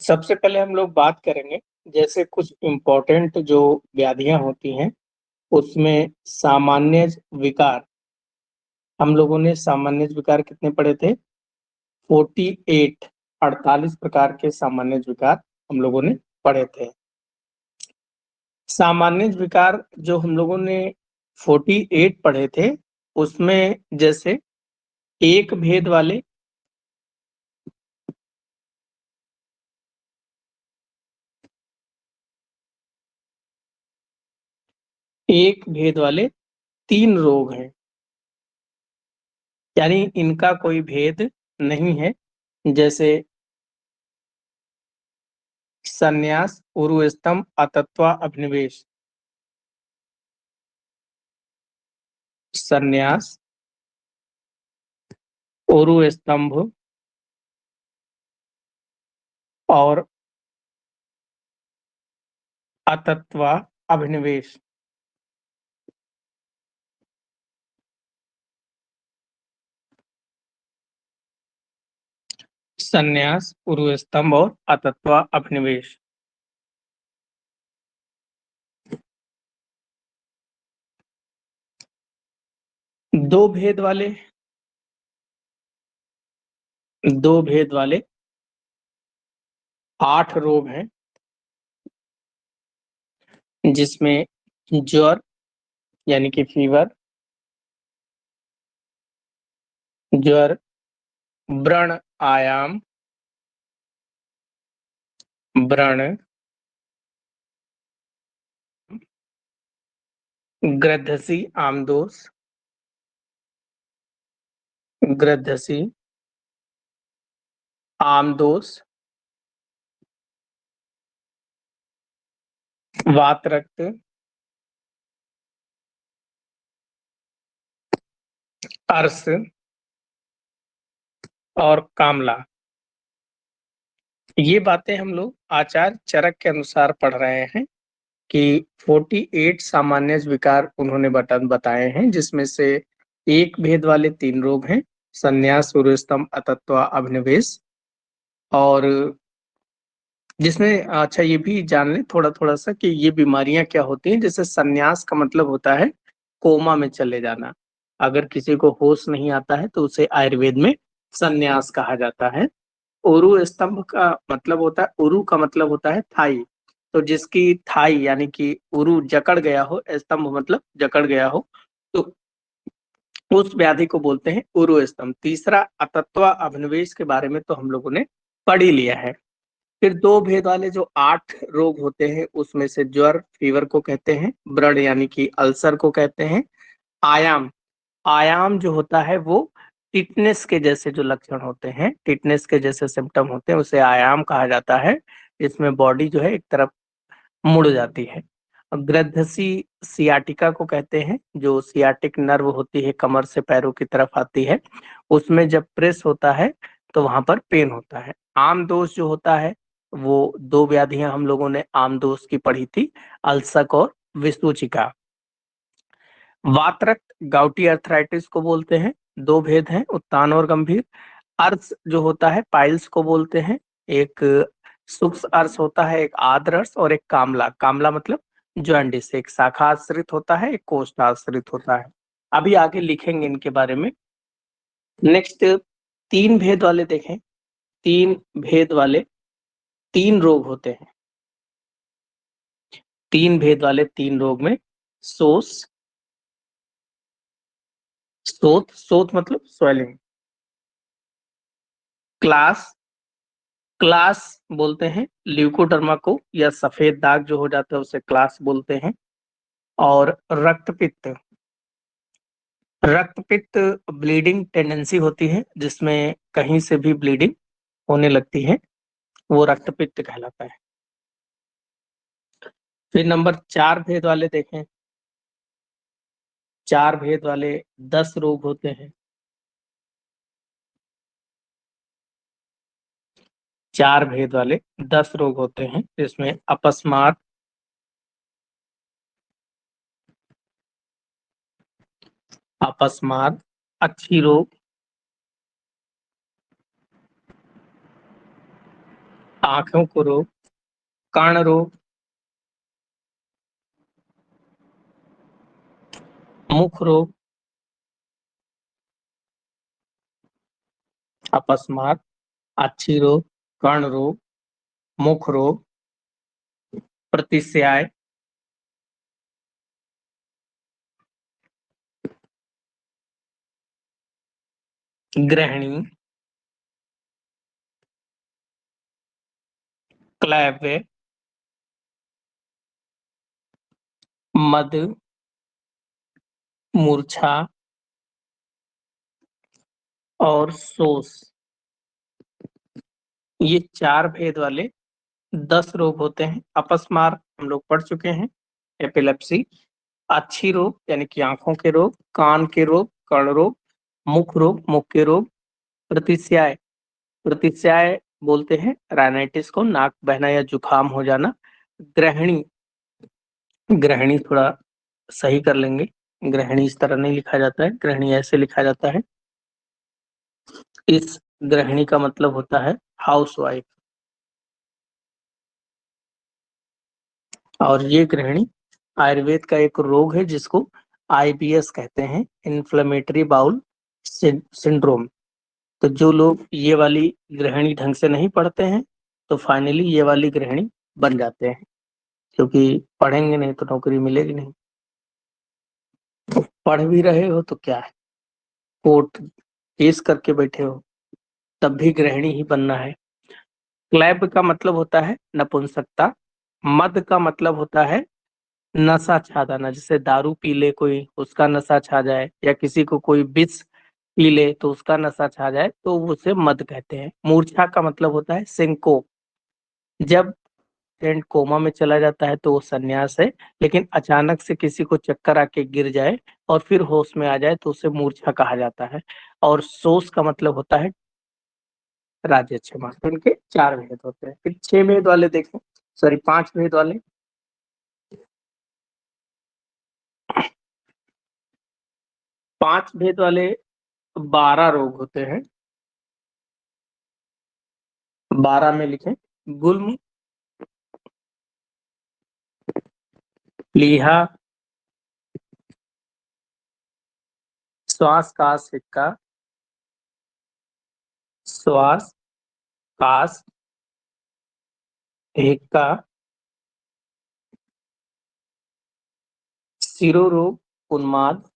सबसे पहले हम लोग बात करेंगे जैसे कुछ इम्पोर्टेंट जो व्याधियां होती हैं उसमें सामान्य विकार। हम लोगों ने सामान्य विकार कितने पढ़े थे? 48 48 प्रकार के सामान्य विकार हम लोगों ने पढ़े थे। सामान्य विकार जो हम लोगों ने 48 पढ़े थे उसमें जैसे एक भेद वाले, एक भेद वाले 3 रोग हैं, यानी इनका कोई भेद नहीं है। जैसे संन्यास, उरुस्तंभ, अतत्वा, अभिनिवेश। संन्यास, उरुस्तंभ और अतत्वा, अभिनिवेश। संन्यास, उरुस्तंभ और अतत्वा, अभिनिवेश। दो भेद वाले, दो भेद वाले 8 रोग हैं, जिसमें ज्वर यानी कि फीवर, ज्वर, व्रण आयाम, व्रण, ग्रद्धसी आमदोष, ग्रद्धसी आमदोष, वात रक्त, अर्श और कामला। ये बातें हम लोग आचार्य चरक के अनुसार पढ़ रहे हैं कि 48 सामान्य विकार उन्होंने बताए हैं, जिसमें से एक भेद वाले 3 रोग हैं, संन्यास, उरुस्तंभ, अतत्वा, अभिनिवेश। और जिसमें अच्छा ये भी जान लें थोड़ा थोड़ा सा कि ये बीमारियां क्या होती हैं। जैसे संन्यास का मतलब होता है कोमा में चले जाना। अगर किसी को होश नहीं आता है तो उसे आयुर्वेद में संन्यास कहा जाता है। उरु स्तंभ का मतलब होता है, उरु का मतलब होता है थाई। तो जिसकी थाई यानी कि उरु जकड़ गया हो, स्तंभ मतलब जकड़ गया हो, तो उस व्याधि को बोलते हैं उरु स्तंभ। तीसरा अतत्वा अभिनिवेश के बारे में तो हम लोगों ने पढ़ ही लिया है। फिर दो भेद वाले जो 8 रोग होते हैं उसमें से ज्वर, फीवर को कहते हैं, व्रण यानी कि अल्सर को कहते हैं, आयाम, आयाम जो होता है वो टिटनेस के जैसे जो लक्षण होते हैं, टिटनेस के जैसे सिम्टम होते हैं, उसे आयाम कहा जाता है। इसमें बॉडी जो है एक तरफ मुड़ जाती है। ग्रद्धसी सियाटिका को कहते हैं, जो सियाटिक नर्व होती है कमर से पैरों की तरफ आती है, उसमें जब प्रेस होता है तो वहां पर पेन होता है। आम दोष जो होता है वो दो व्याधियां हम लोगों ने आम दोष की पढ़ी थी, अल्सक और विसूचिका। वातरक्त गाउटी अर्थराइटिस को बोलते हैं, दो भेद हैं, उत्तान और गंभीर। अर्श जो होता है पाइल्स को बोलते हैं, एक सूक्ष्म अर्श होता है, एक आद्र अर्श और एक कामला। कामला मतलब जॉन्डिस, एक शाखा आश्रित होता है, एक कोष्ठ आश्रित होता है। अभी आगे लिखेंगे इनके बारे में। नेक्स्ट, तीन भेद वाले देखें। तीन भेद वाले 3 रोग होते हैं। तीन भेद वाले 3 रोग में सोस, सोत, सोत मतलब स्वेलिंग, क्लास, क्लास बोलते हैं ल्यूकोडर्मा को, या सफेद दाग जो हो जाता है उसे क्लास बोलते हैं। और रक्तपित्त, रक्तपित्त ब्लीडिंग टेंडेंसी होती है, जिसमें कहीं से भी ब्लीडिंग होने लगती है, वो रक्तपित्त कहलाता है। फिर नंबर 4 भेद वाले देखें। 4 भेद वाले 10 रोग होते हैं। 4 भेद वाले 10 रोग होते हैं, जिसमें अपस्मार, अपस्मार, अक्षी रोग, आंखों को रोग, कर्ण रोग, मुख रोग, अपस्मार, आछी रोग, कर्ण रोग, मुख रोग, प्रतिस्याय, ग्रहणी, क्लैव्य, मद, मूर्छा और शोष। ये 4 भेद वाले 10 रोग होते हैं। अपस्मार हम लोग पढ़ चुके हैं, एपिलेप्सी। अच्छी रोग यानी कि आंखों के रोग, कान के रोग, कर्ण रोग, मुख के रोग, प्रतिस्याय, प्रतिस्याय बोलते हैं राइनाइटिस को, नाक बहना या जुकाम हो जाना। ग्रहणी, ग्रहणी थोड़ा सही कर लेंगे, ग्रहणी इस तरह नहीं लिखा जाता है, ग्रहणी ऐसे लिखा जाता है। इस ग्रहणी का मतलब होता है हाउसवाइफ। और ये ग्रहणी आयुर्वेद का एक रोग है जिसको आईबीएस कहते हैं, इन्फ्लेमेटरी बाउल सिंड्रोम। तो जो लोग ये वाली ग्रहणी ढंग से नहीं पढ़ते हैं तो फाइनली ये वाली ग्रहणी बन जाते हैं, क्योंकि पढ़ेंगे नहीं तो नौकरी मिलेगी नहीं। तो पढ़ भी रहे हो तो क्या है, कोर्ट केस करके बैठे हो तब भी गृहिणी ही बनना है। क्लैब का मतलब होता है नपुंसकता। मद का मतलब होता है नशा छा जाना, जैसे दारू पी ले कोई उसका नशा छा जाए, या किसी को कोई विष पी ले तो उसका नशा छा जाए, तो उसे मद कहते हैं। मूर्छा का मतलब होता है सिंकोप, जब पेशेंट कोमा में चला जाता है तो वो संन्यास है, लेकिन अचानक से किसी को चक्कर आके गिर जाए और फिर होश में आ जाए तो उसे मूर्छा कहा जाता है। और शोष का मतलब होता है राज्य क्षमा। तो इनके 4 भेद होते हैं। फिर 6 भेद वाले देखें, सॉरी 5 भेद वाले। 5 भेद वाले 12 रोग होते हैं। 12 में लिखें, गुल्म, प्लीहा, श्वास काश हिक्का, श्वास काश हिक्का, शिरोरोग, उन्माद,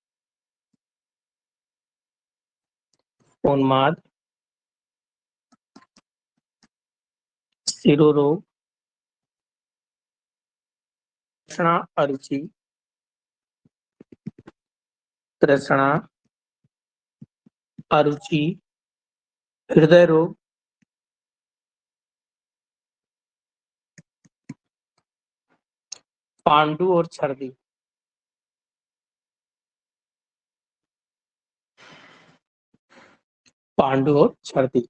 उन्माद, शिरोरोग, तृष्णा अरुचि, तृष्णा अरुचि, हृदय रोग, पांडु और छर्दी। पांडु और छर्दी।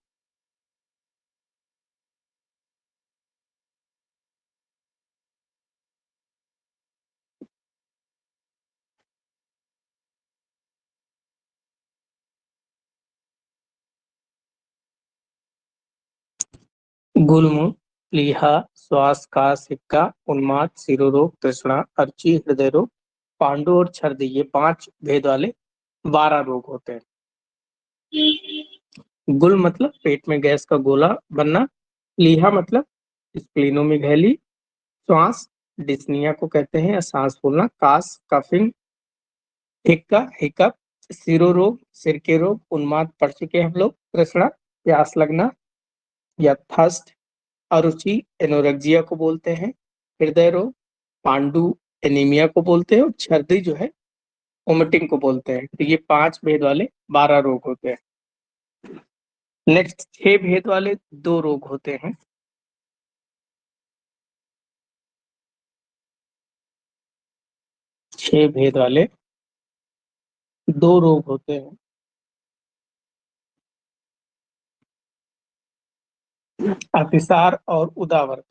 गुल्म, प्लीहा, श्वास काश हिक्का, उन्माद, शिरोरोग, तृष्णा अर्ची, हृदय रोग, पांडु और छर्दी, ये 5 भेद वाले 12 रोग होते हैं। गुल मतलब पेट में गैस का गोला बनना, प्लीहा मतलब स्प्लीनोमेगैली, श्वास डिस्निया को कहते हैं या सांस फूलना, काश कफिंग, हिक्का हिकअप, सिरोरोग सिर के रोग, उन्माद पढ़ चुके हैं हम लोग, तृष्णा प्यास लगना या थर्स्ट, अरुचि एनोरेक्सिया को बोलते हैं, हृदय रोग पांडु एनीमिया को बोलते हैं, और छर्दी जो है वोमिटिंग को बोलते हैं। तो ये 5 भेद वाले 12 रोग होते हैं। नेक्स्ट 6 भेद वाले 2 रोग होते हैं। 6 भेद वाले 2 रोग होते हैं। अतिसार और उदावरत।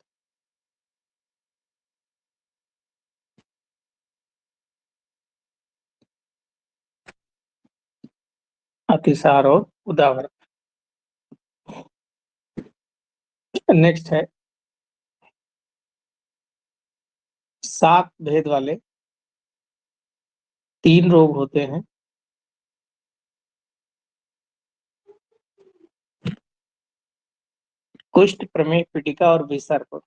अतिसार और उदावरत। नेक्स्ट है 7 भेद वाले 3 रोग होते हैं। कुष्ठ, प्रमेह, पीठिका और विसर्प।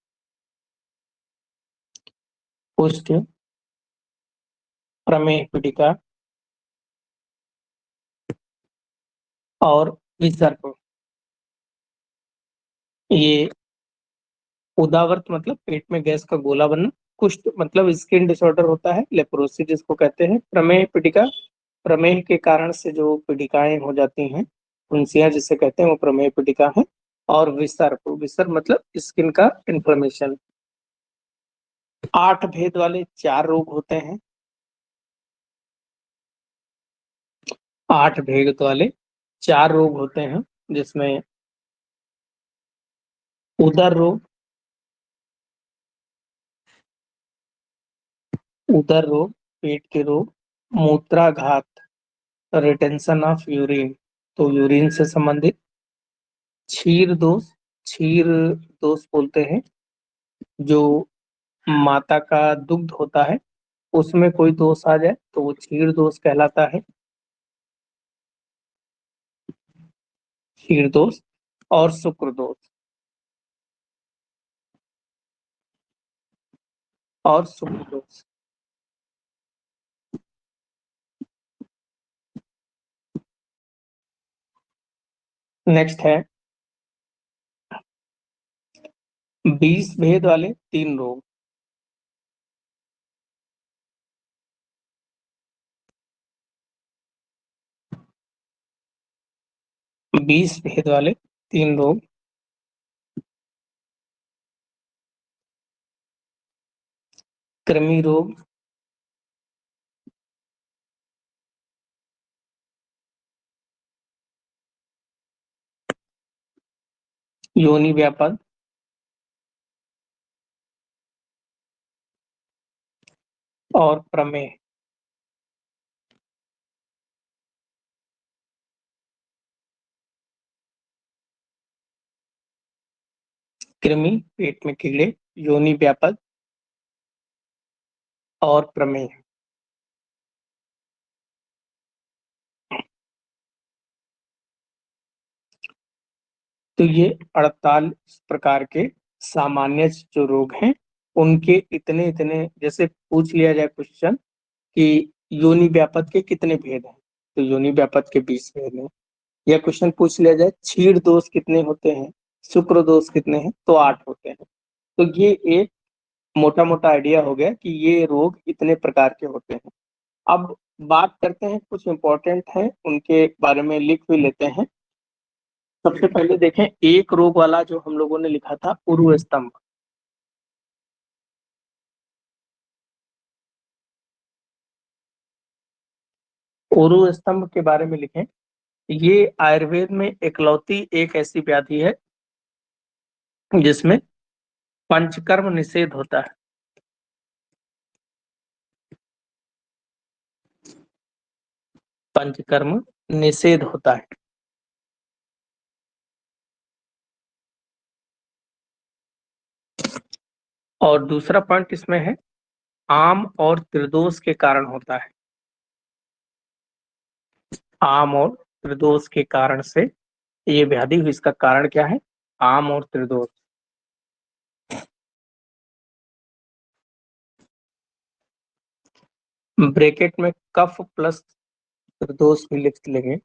कुष्ठ, प्रमेह, पीठिका और विसर्प। ये उदावरत मतलब पेट में गैस का गोला बनना। कुष्ठ मतलब स्किन डिसऑर्डर होता है, लेप्रोसी जिसको कहते हैं। प्रमेह, पीठिका, प्रमेह के कारण से जो पीड़िकाएं हो जाती हैं, फुंसियां जिसे कहते हैं, वो प्रमेह पीड़िका है। और विसर्प, विसर्प मतलब स्किन का इन्फ्लेमेशन। 8 भेद वाले 4 रोग होते हैं। 8 भेद वाले 4 रोग होते हैं, जिसमें उदर रोग, उदर रोग, पेट के रोग, मूत्राघात, रिटेंशन ऑफ यूरिन, तो यूरिन से संबंधित। क्षीर दोष, क्षीर दोष बोलते हैं जो माता का दुग्ध होता है, उसमें कोई दोष आ जाए तो वो क्षीर दोष कहलाता है। क्षीर दोष और शुक्र दोष, और शुक्र दोष। नेक्स्ट है 20 भेद वाले 3 रोग। 20 भेद वाले 3 रोग। कृमि रोग, योनि व्यापक और प्रमेह। कृमि पेट में कीड़े, योनि व्यापक और प्रमेह। तो ये 48 प्रकार के सामान्य जो रोग हैं, उनके इतने इतने, जैसे पूछ लिया जाए क्वेश्चन कि योनि व्यापक के कितने भेद हैं, तो योनि व्यापक के 20 भेद हैं। या क्वेश्चन पूछ लिया जाए क्षीर दोष कितने होते हैं, शुक्र दोष कितने हैं, तो 8 होते हैं। तो ये एक मोटा मोटा आइडिया हो गया कि ये रोग इतने प्रकार के होते हैं। अब बात करते हैं, कुछ इंपॉर्टेंट है उनके बारे में लिख भी लेते हैं। सबसे पहले देखें, एक रोग वाला जो हम लोगों ने लिखा था, उर्व स्तंभ। उर्व स्तंभ के बारे में लिखें। ये आयुर्वेद में इकलौती एक ऐसी व्याधि है जिसमें पंचकर्म निषेध होता है। पंचकर्म निषेध होता है। और दूसरा पॉइंट इसमें है, आम और त्रिदोष के कारण होता है। आम और त्रिदोष के कारण से ये व्याधि हुई। इसका कारण क्या है? आम और त्रिदोष। ब्रैकेट में कफ प्लस त्रिदोष भी लिख लेंगे।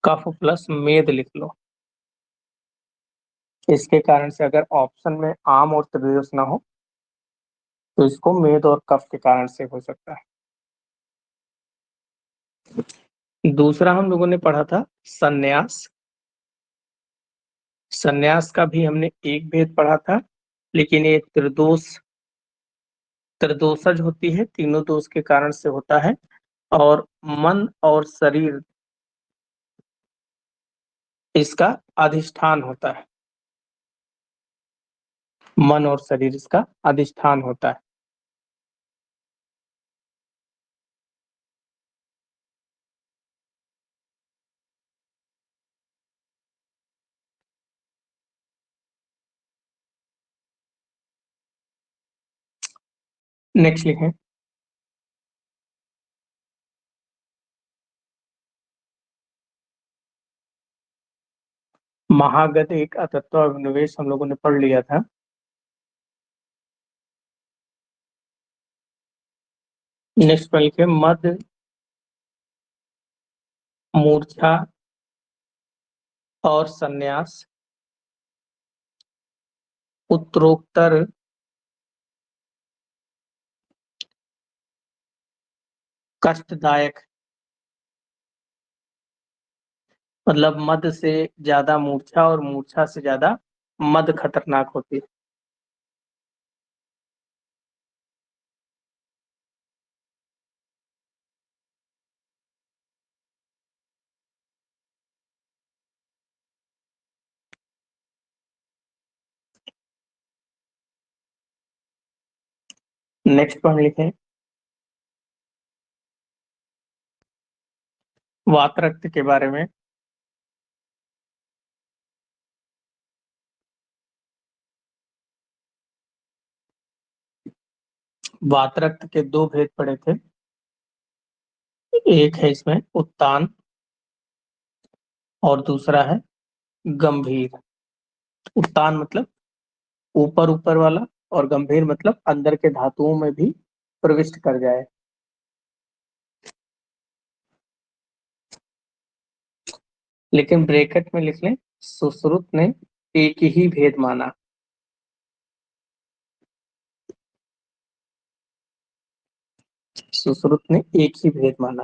कफ प्लस मेद लिख लो। इसके कारण से अगर ऑप्शन में आम और त्रिदोष ना हो तो इसको मेद और कफ के कारण से हो सकता है। दूसरा हम लोगों ने पढ़ा था संन्यास। संन्यास का भी हमने एक भेद पढ़ा था, लेकिन ये त्रिदोष, त्रिदोषज होती है, तीनों दोष के कारण से होता है। और मन और शरीर इसका अधिष्ठान होता है। मन और शरीर इसका अधिष्ठान होता है। नेक्स्ट लिखें। महागध एक अतत्व अभिनिवेश हम लोगों ने पढ़ लिया था। नेक्स्ट पर लिखे मद, मूर्छा और संन्यास उत्तरोत्तर कष्टदायक, मतलब मद से ज्यादा मूर्छा और मूर्छा से ज्यादा मद खतरनाक होती है। नेक्स्ट पढ़ लिखें वातरक्त के बारे में। वातरक्त के दो भेद पढ़े थे। एक है इसमें उत्तान और दूसरा है गंभीर। उत्तान मतलब ऊपर ऊपर वाला, और गंभीर मतलब अंदर के धातुओं में भी प्रविष्ट कर जाए। लेकिन ब्रैकेट में लिख लें सुश्रुत ने एक ही भेद माना। सुश्रुत ने एक ही भेद माना।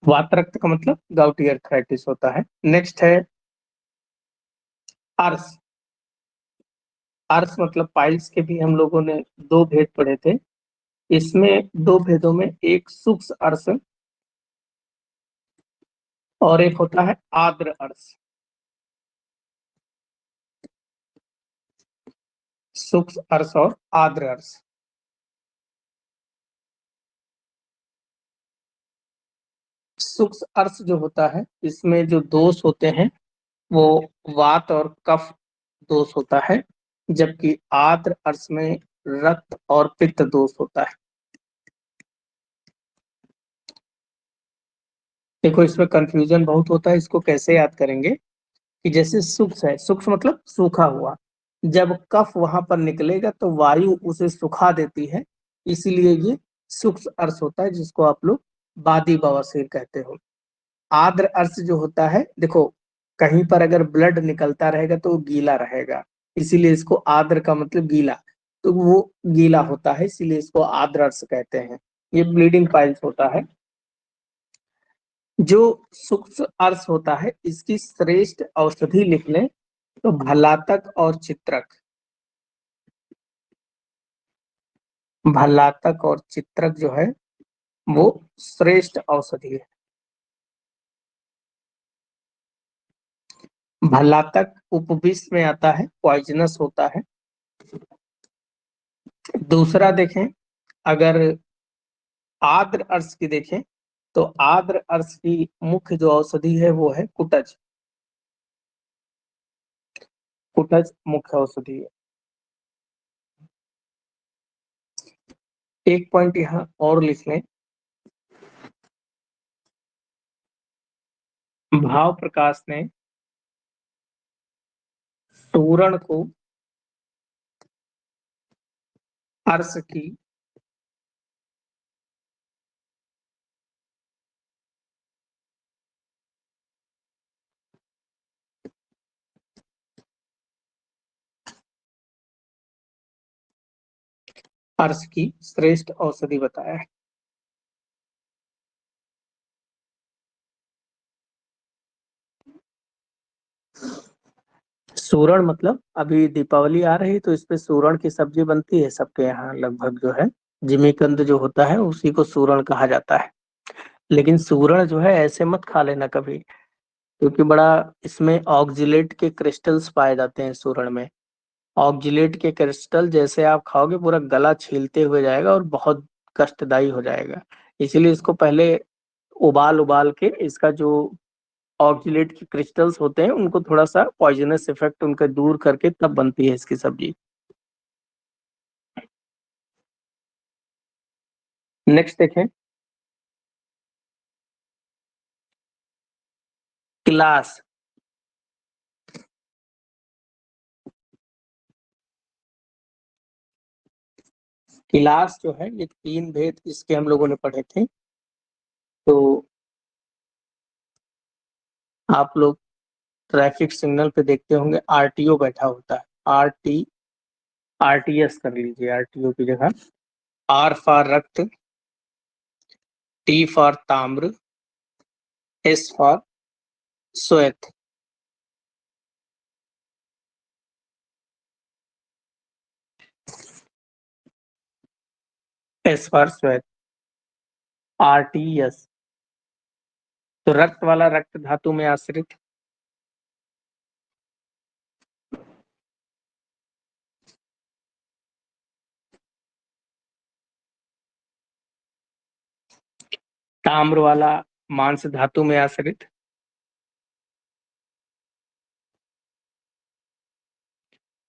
वातरक्त का मतलब गाउटी अर्थराइटिस होता है। नेक्स्ट है अर्स। अर्स मतलब पाइल्स के भी हम लोगों ने दो भेद पढ़े थे। इसमें दो भेदों में एक सूक्ष्म अर्स और एक होता है आर्द्र अर्स। सूक्ष्म अर्स और आर्द्र अर्स। सूक्ष्म अर्स जो होता है इसमें जो दोष होते हैं वो वात और कफ दोष होता है, जबकि आर्द्र अर्स में रक्त और पित्त दोष होता है। देखो इसमें कंफ्यूजन बहुत होता है, इसको कैसे याद करेंगे कि जैसे सूक्ष्म है, सूक्ष्म मतलब सूखा हुआ, जब कफ वहां पर निकलेगा तो वायु उसे सुखा देती है, इसीलिए ये सूक्ष्म अर्स होता है, जिसको आप लोग बादी बवासीर कहते हो। आर्द्र अर्स जो होता है, देखो कहीं पर अगर ब्लड निकलता रहेगा तो वो गीला रहेगा, इसीलिए इसको आर्द्र का मतलब गीला, तो वो गीला होता है, इसीलिए इसको आर्द्र अर्स कहते हैं। ये ब्लीडिंग पाइल्स होता है। जो सूक्ष्म अर्स होता है इसकी श्रेष्ठ औषधि लिख लें तो भलातक और चित्रक। भलातक और चित्रक जो है वो श्रेष्ठ औषधि है। भलातक उपविष में आता है, पॉइजनस होता है। दूसरा देखें, अगर आर्द्र अर्स की देखें तो आर्द्र अर्स की मुख्य जो औषधि है वो है कुटज। कुटज मुख्य औषधि है। एक पॉइंट यहाँ और लिख लें, भाव प्रकाश ने तोरण को अर्स की अर्स की श्रेष्ठ औषधि बताया है। सूरण मतलब अभी दीपावली आ रही तो इस पे सूरण की सब्जी बनती है सबके यहाँ लगभग जो है। जिमीकंद जो होता है उसी को सूरण कहा जाता है। लेकिन सूरण जो है ऐसे मत खा लेना कभी, क्योंकि बड़ा इसमें ऑक्जिलेट के क्रिस्टल्स पाए जाते हैं सूरण में। ऑक्जिलेट के क्रिस्टल जैसे आप खाओगे पूरा गला छीलते हुए जाएगा और बहुत कष्टदायी हो जाएगा। इसीलिए इसको पहले उबाल उबाल के इसका जो ऑक्जेलेट के क्रिस्टल्स होते हैं, उनको थोड़ा सा पॉइजनस इफेक्ट उनका दूर करके तब बनती है इसकी सब्जी। नेक्स्ट देखें, क्लास। क्लास जो है ये तीन भेद इसके हम लोगों ने पढ़े थे। तो आप लोग ट्रैफिक सिग्नल पे देखते होंगे आरटीओ बैठा होता है। आरटीएस कर लीजिए आरटीओ की जगह। आर फॉर रक्त, टी फॉर ताम्र, एस फॉर श्वेत। एस फॉर श्वेत, आरटीएस। तो रक्त वाला रक्त धातु में आश्रित, ताम्र वाला मांस धातु में आश्रित,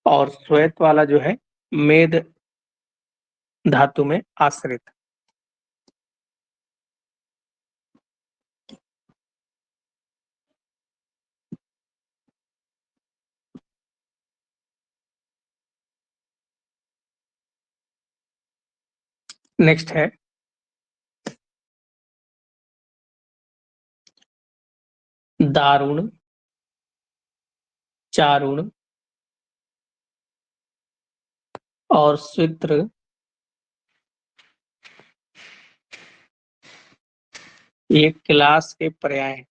और श्वेत वाला जो है मेद धातु में आश्रित। नेक्स्ट है दारुण, चारुण और स्वित्र। ये क्लास के पर्याय हैं।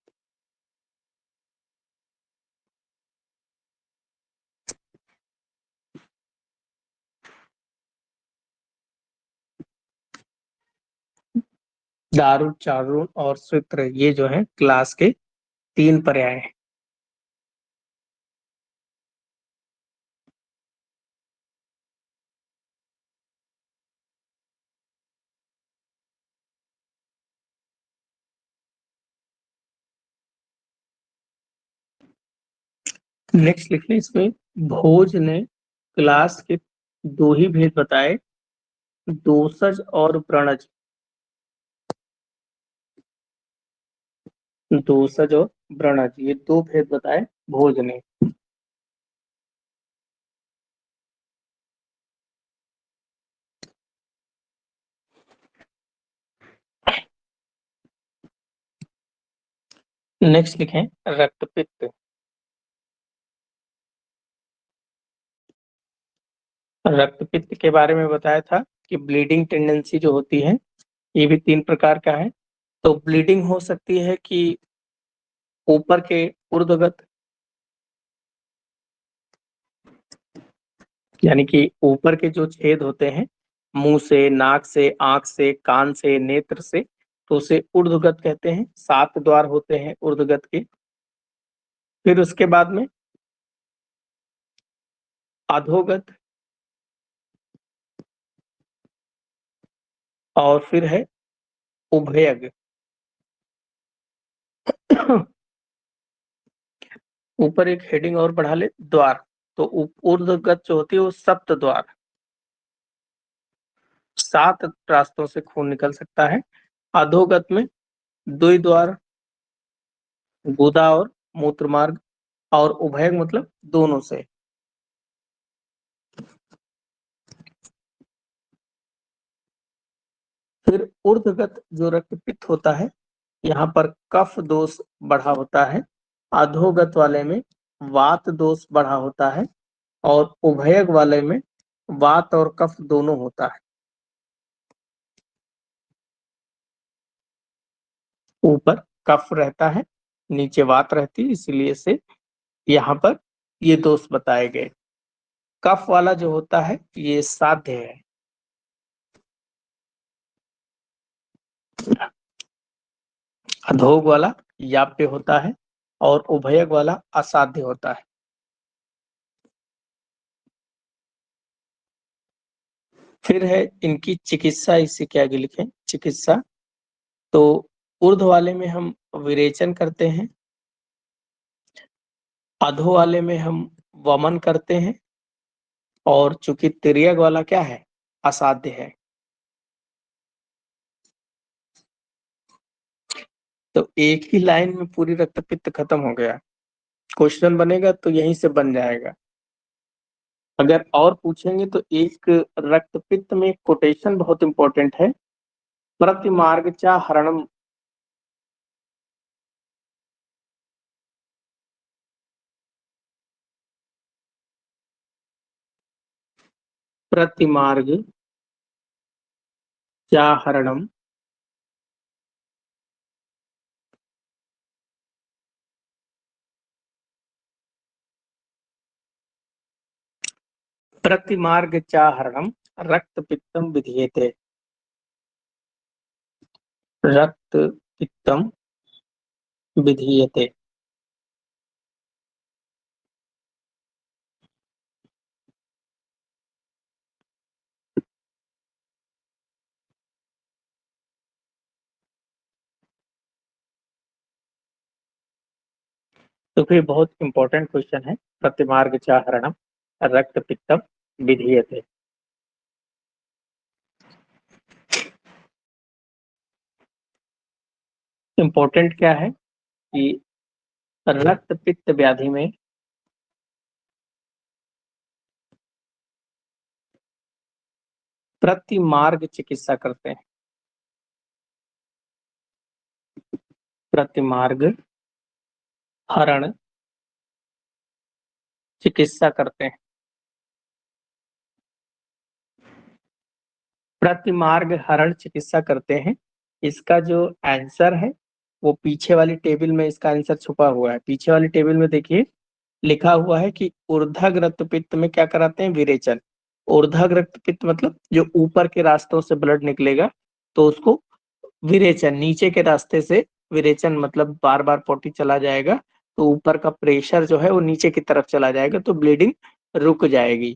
दारुण, चारुण और स्वित्र ये जो है क्लास के तीन पर्याय हैं। नेक्स्ट लिख लें इसमें, भोज ने क्लास के दो ही भेद बताए, दोषज और व्रणज। दोषज और व्रणज ये दो भेद बताए भोज ने। नेक्स्ट लिखें रक्तपित्त। रक्तपित्त के बारे में बताया था कि ब्लीडिंग टेंडेंसी जो होती है ये भी तीन प्रकार का है। तो ब्लीडिंग हो सकती है कि ऊपर के ऊर्ध्वगत, यानी कि ऊपर के जो छेद होते हैं मुंह से, नाक से, आंख से, कान से, नेत्र से, तो उसे ऊर्ध्वगत कहते हैं। 7 द्वार होते हैं ऊर्ध्वगत के। फिर उसके बाद में अधोगत, और फिर है उभयग। ऊपर एक हेडिंग और बढ़ा ले, द्वार। तो ऊर्ध्वगत जो होती है वो सप्त द्वार, 7 रास्तों से खून निकल सकता है। अधोगत में द्विद्वार, गुदा और मूत्र मार्ग, और उभयग मतलब दोनों से। फिर ऊर्ध्वगत जो रक्तपित्त होता है यहाँ पर कफ दोष बढ़ा होता है। अधोगत वाले में वात दोष बढ़ा होता है, और उभयग वाले में वात और कफ दोनों होता है। ऊपर कफ रहता है, नीचे वात रहती है, इसलिए से यहाँ पर ये दोष बताए गए। कफ वाला जो होता है ये साध्य है, अधोग वाला याप्य होता है, और उभयग वाला असाध्य होता है। फिर है इनकी चिकित्सा, इससे क्या आगे लिखें चिकित्सा। तो ऊर्ध्व वाले में हम विरेचन करते हैं, अधो वाले में हम वमन करते हैं, और चूंकि तिर्यक वाला क्या है, असाध्य है, तो एक ही लाइन में पूरी रक्तपित्त खत्म हो गया। क्वेश्चन बनेगा तो यहीं से बन जाएगा। अगर और पूछेंगे तो एक रक्तपित्त में कोटेशन बहुत इंपॉर्टेंट है, प्रतिमार्गचा हरणम। प्रतिमार्ग चाहरणम प्रतिमार्ग चाहरणम रक्तपित्तम विधीयते। रक्तपित्तम विधीयते। तो फिर बहुत इंपॉर्टेंट क्वेश्चन है, प्रतिमार्ग चाहरणम रक्तपित्तम विधीयते। इंपॉर्टेंट क्या है कि रक्तपित्त व्याधि में प्रतिमार्ग चिकित्सा करते हैं। प्रतिमार्ग हरण चिकित्सा करते हैं। प्रतिमार्ग हरण चिकित्सा करते हैं, इसका जो आंसर है वो पीछे वाली टेबल में इसका आंसर छुपा हुआ है। पीछे वाली टेबल में देखिए लिखा हुआ है कि ऊर्ध्व रक्तपित्त में क्या कराते हैं, विरेचन। ऊर्ध्व रक्तपित्त मतलब जो ऊपर के रास्तों से ब्लड निकलेगा तो उसको विरेचन, नीचे के रास्ते से विरेचन मतलब बार बार पोटी चला जाएगा तो ऊपर का प्रेशर जो है वो नीचे की तरफ चला जाएगा तो ब्लीडिंग रुक जाएगी।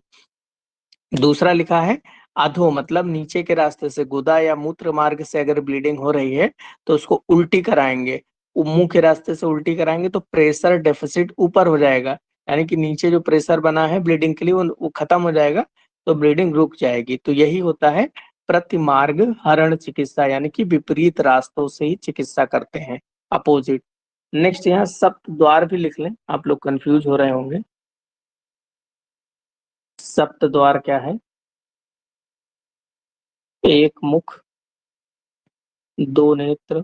दूसरा लिखा है अधो मतलब नीचे के रास्ते से गुदा या मूत्र मार्ग से अगर ब्लीडिंग हो रही है तो उसको उल्टी कराएंगे। मुंह के रास्ते से उल्टी कराएंगे तो प्रेशर डेफिसिट ऊपर हो जाएगा, यानी कि नीचे जो प्रेशर बना है ब्लीडिंग के लिए वो खत्म हो जाएगा तो ब्लीडिंग रुक जाएगी। तो यही होता है प्रतिमार्ग हरण चिकित्सा, यानी कि विपरीत रास्तों से ही चिकित्सा करते हैं, अपोजिट। नेक्स्ट यहाँ सप्त द्वार भी लिख लें, आप लोग कंफ्यूज हो रहे होंगे। सप्त द्वार क्या है, एक मुख, दो नेत्र,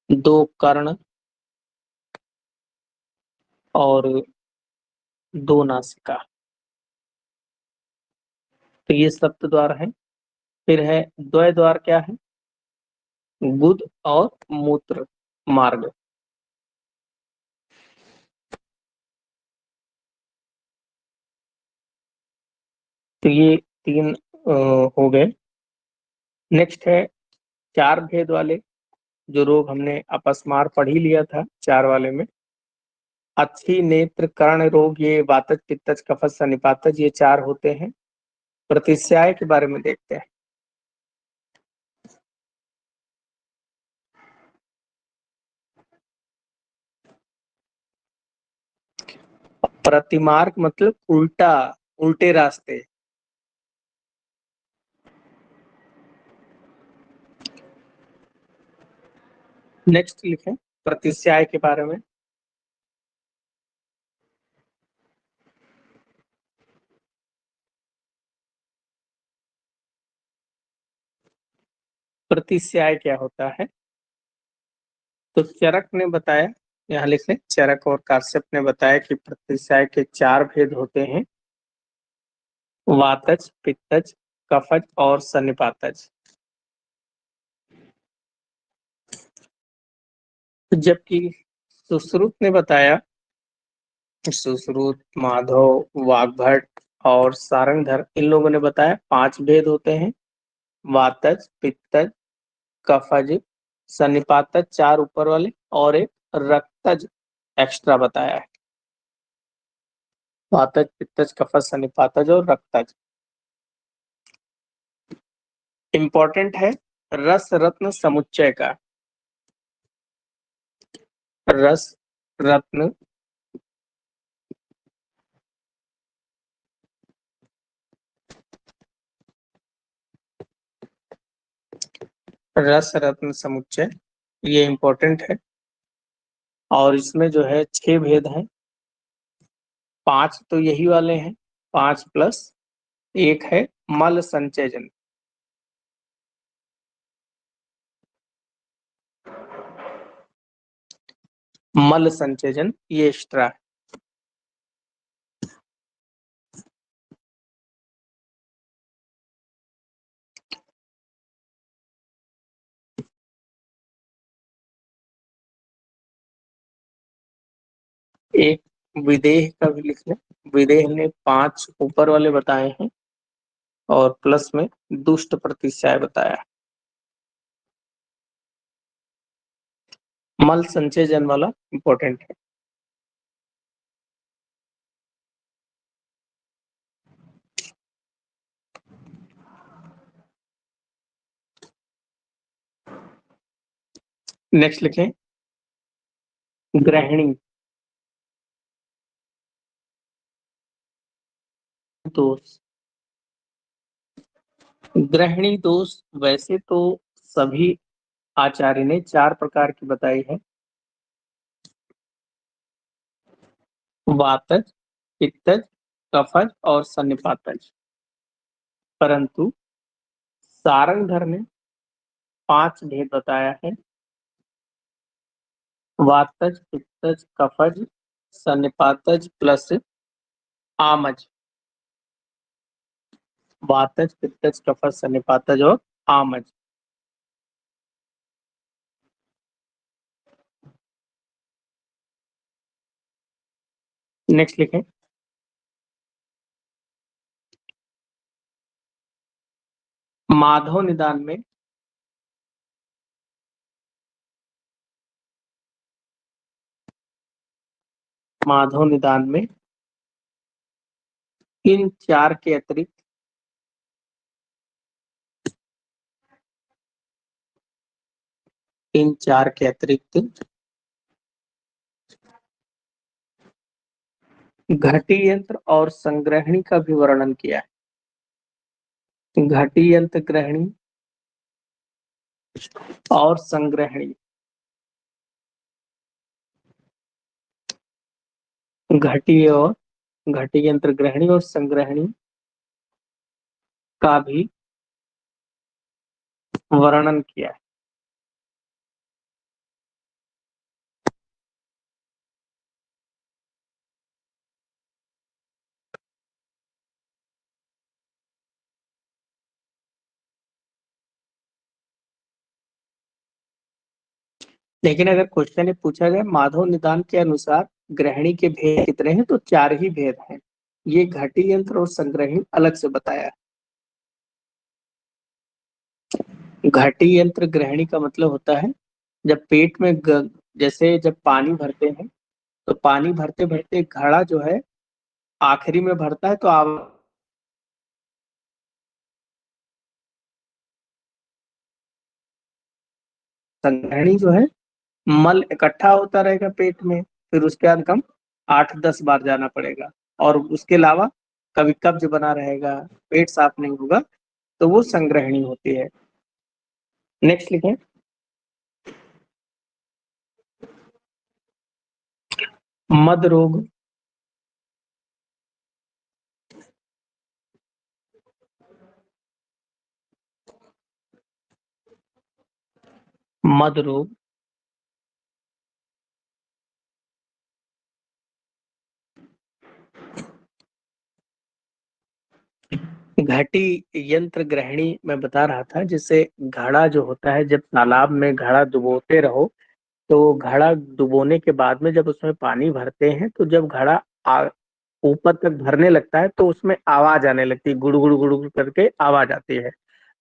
दो कर्ण और दो नासिका, तो ये सप्त द्वार है। फिर है द्वय द्वार क्या है, गुद और मूत्र मार्ग। तो ये तीन हो गए। नेक्स्ट है चार भेद वाले जो रोग, हमने अपस्मार पढ़ ही लिया था चार वाले में। अच्छी नेत्र कर्ण रोग, ये वातज पित्तज कफज सन्निपातज, ये चार होते हैं। प्रतिस्याय के बारे में देखते हैं। प्रतिमार्ग मतलब उल्टा, उल्टे रास्ते। नेक्स्ट लिखें प्रतिस्याय के बारे में। प्रतिस्याय क्या होता है, तो चरक ने बताया, यहाँ लिख लें, चरक और काश्यप ने बताया कि प्रतिस्याय के चार भेद होते हैं, वातज, पित्तज, कफज और सन्निपातज। जबकि सुश्रुत ने बताया, सुश्रुत, माधव, वाग्भट और सारंगधर, इन लोगों ने बताया पांच भेद होते हैं, वातज, पित्तज, कफज, सन्निपातज, चार ऊपर वाले, और एक रक्तज एक्स्ट्रा बताया है। वातज, पित्तज, कफज, सन्निपातज और रक्तज। इंपॉर्टेंट है रस रत्न समुच्चय का। रस रत्न रस रत्न समुच्चय, ये इम्पोर्टेंट है। और इसमें जो है 6 भेद हैं। 5 तो यही वाले हैं, 5 प्लस 1 है मल संचयजन। मल संचयजन ये एक्स्ट्रा है। एक विदेह का भी लिख लें। विदेह ने 5 ऊपर वाले बताए हैं और प्लस में दुष्ट प्रतिशय बताया। मल संचयजन वाला इंपॉर्टेंट है। नेक्स्ट लिखें ग्रहणी दोष। ग्रहणी दोष वैसे तो सभी आचार्य ने 4 प्रकार की बताई है। वातज, पित्तज, कफज और सन्निपातज। परंतु सारंगधर ने 5 भेद बताया है। वातज, पित्तज, कफज, सन्निपातज प्लस आमज। वातज, पित्तज, कफज, सन्निपातज और आमज। नेक्स्ट लिखें माधव निदान में माधव निदान में इन 4 के अतिरिक्त घटी यंत्र और संग्रहणी का भी वर्णन किया है। घटी यंत्र ग्रहणी और संग्रहणी। घटी यंत्र ग्रहणी और संग्रहणी का भी वर्णन किया है। लेकिन अगर क्वेश्चन ये पूछा जाए माधव निदान के अनुसार ग्रहणी के भेद कितने हैं, तो 4 ही भेद हैं। ये घटी यंत्र और संग्रहणी अलग से बताया है। घटी यंत्र ग्रहणी का मतलब होता है जब पेट में जैसे जब पानी भरते हैं तो पानी भरते भरते घड़ा जो है आखिरी में भरता है तो संग्रहणी जो है मल इकट्ठा होता रहेगा पेट में, फिर उसके बाद कम 8-10 बार जाना पड़ेगा। और उसके अलावा कभी कब्ज बना रहेगा, पेट साफ नहीं होगा, तो वो संग्रहणी होती है। नेक्स्ट लिखें मद रोग। मद रोग घटी यंत्र ग्रहणी मैं बता रहा था, जिससे घड़ा जो होता है जब तालाब में घड़ा डुबोते रहो तो घड़ा डुबोने के बाद में जब उसमें पानी भरते हैं तो जब घड़ा ऊपर तक भरने लगता है तो उसमें आवाज आने लगती है, गुड़ गुड़ गुड़ गुड़ करके आवाज आती है।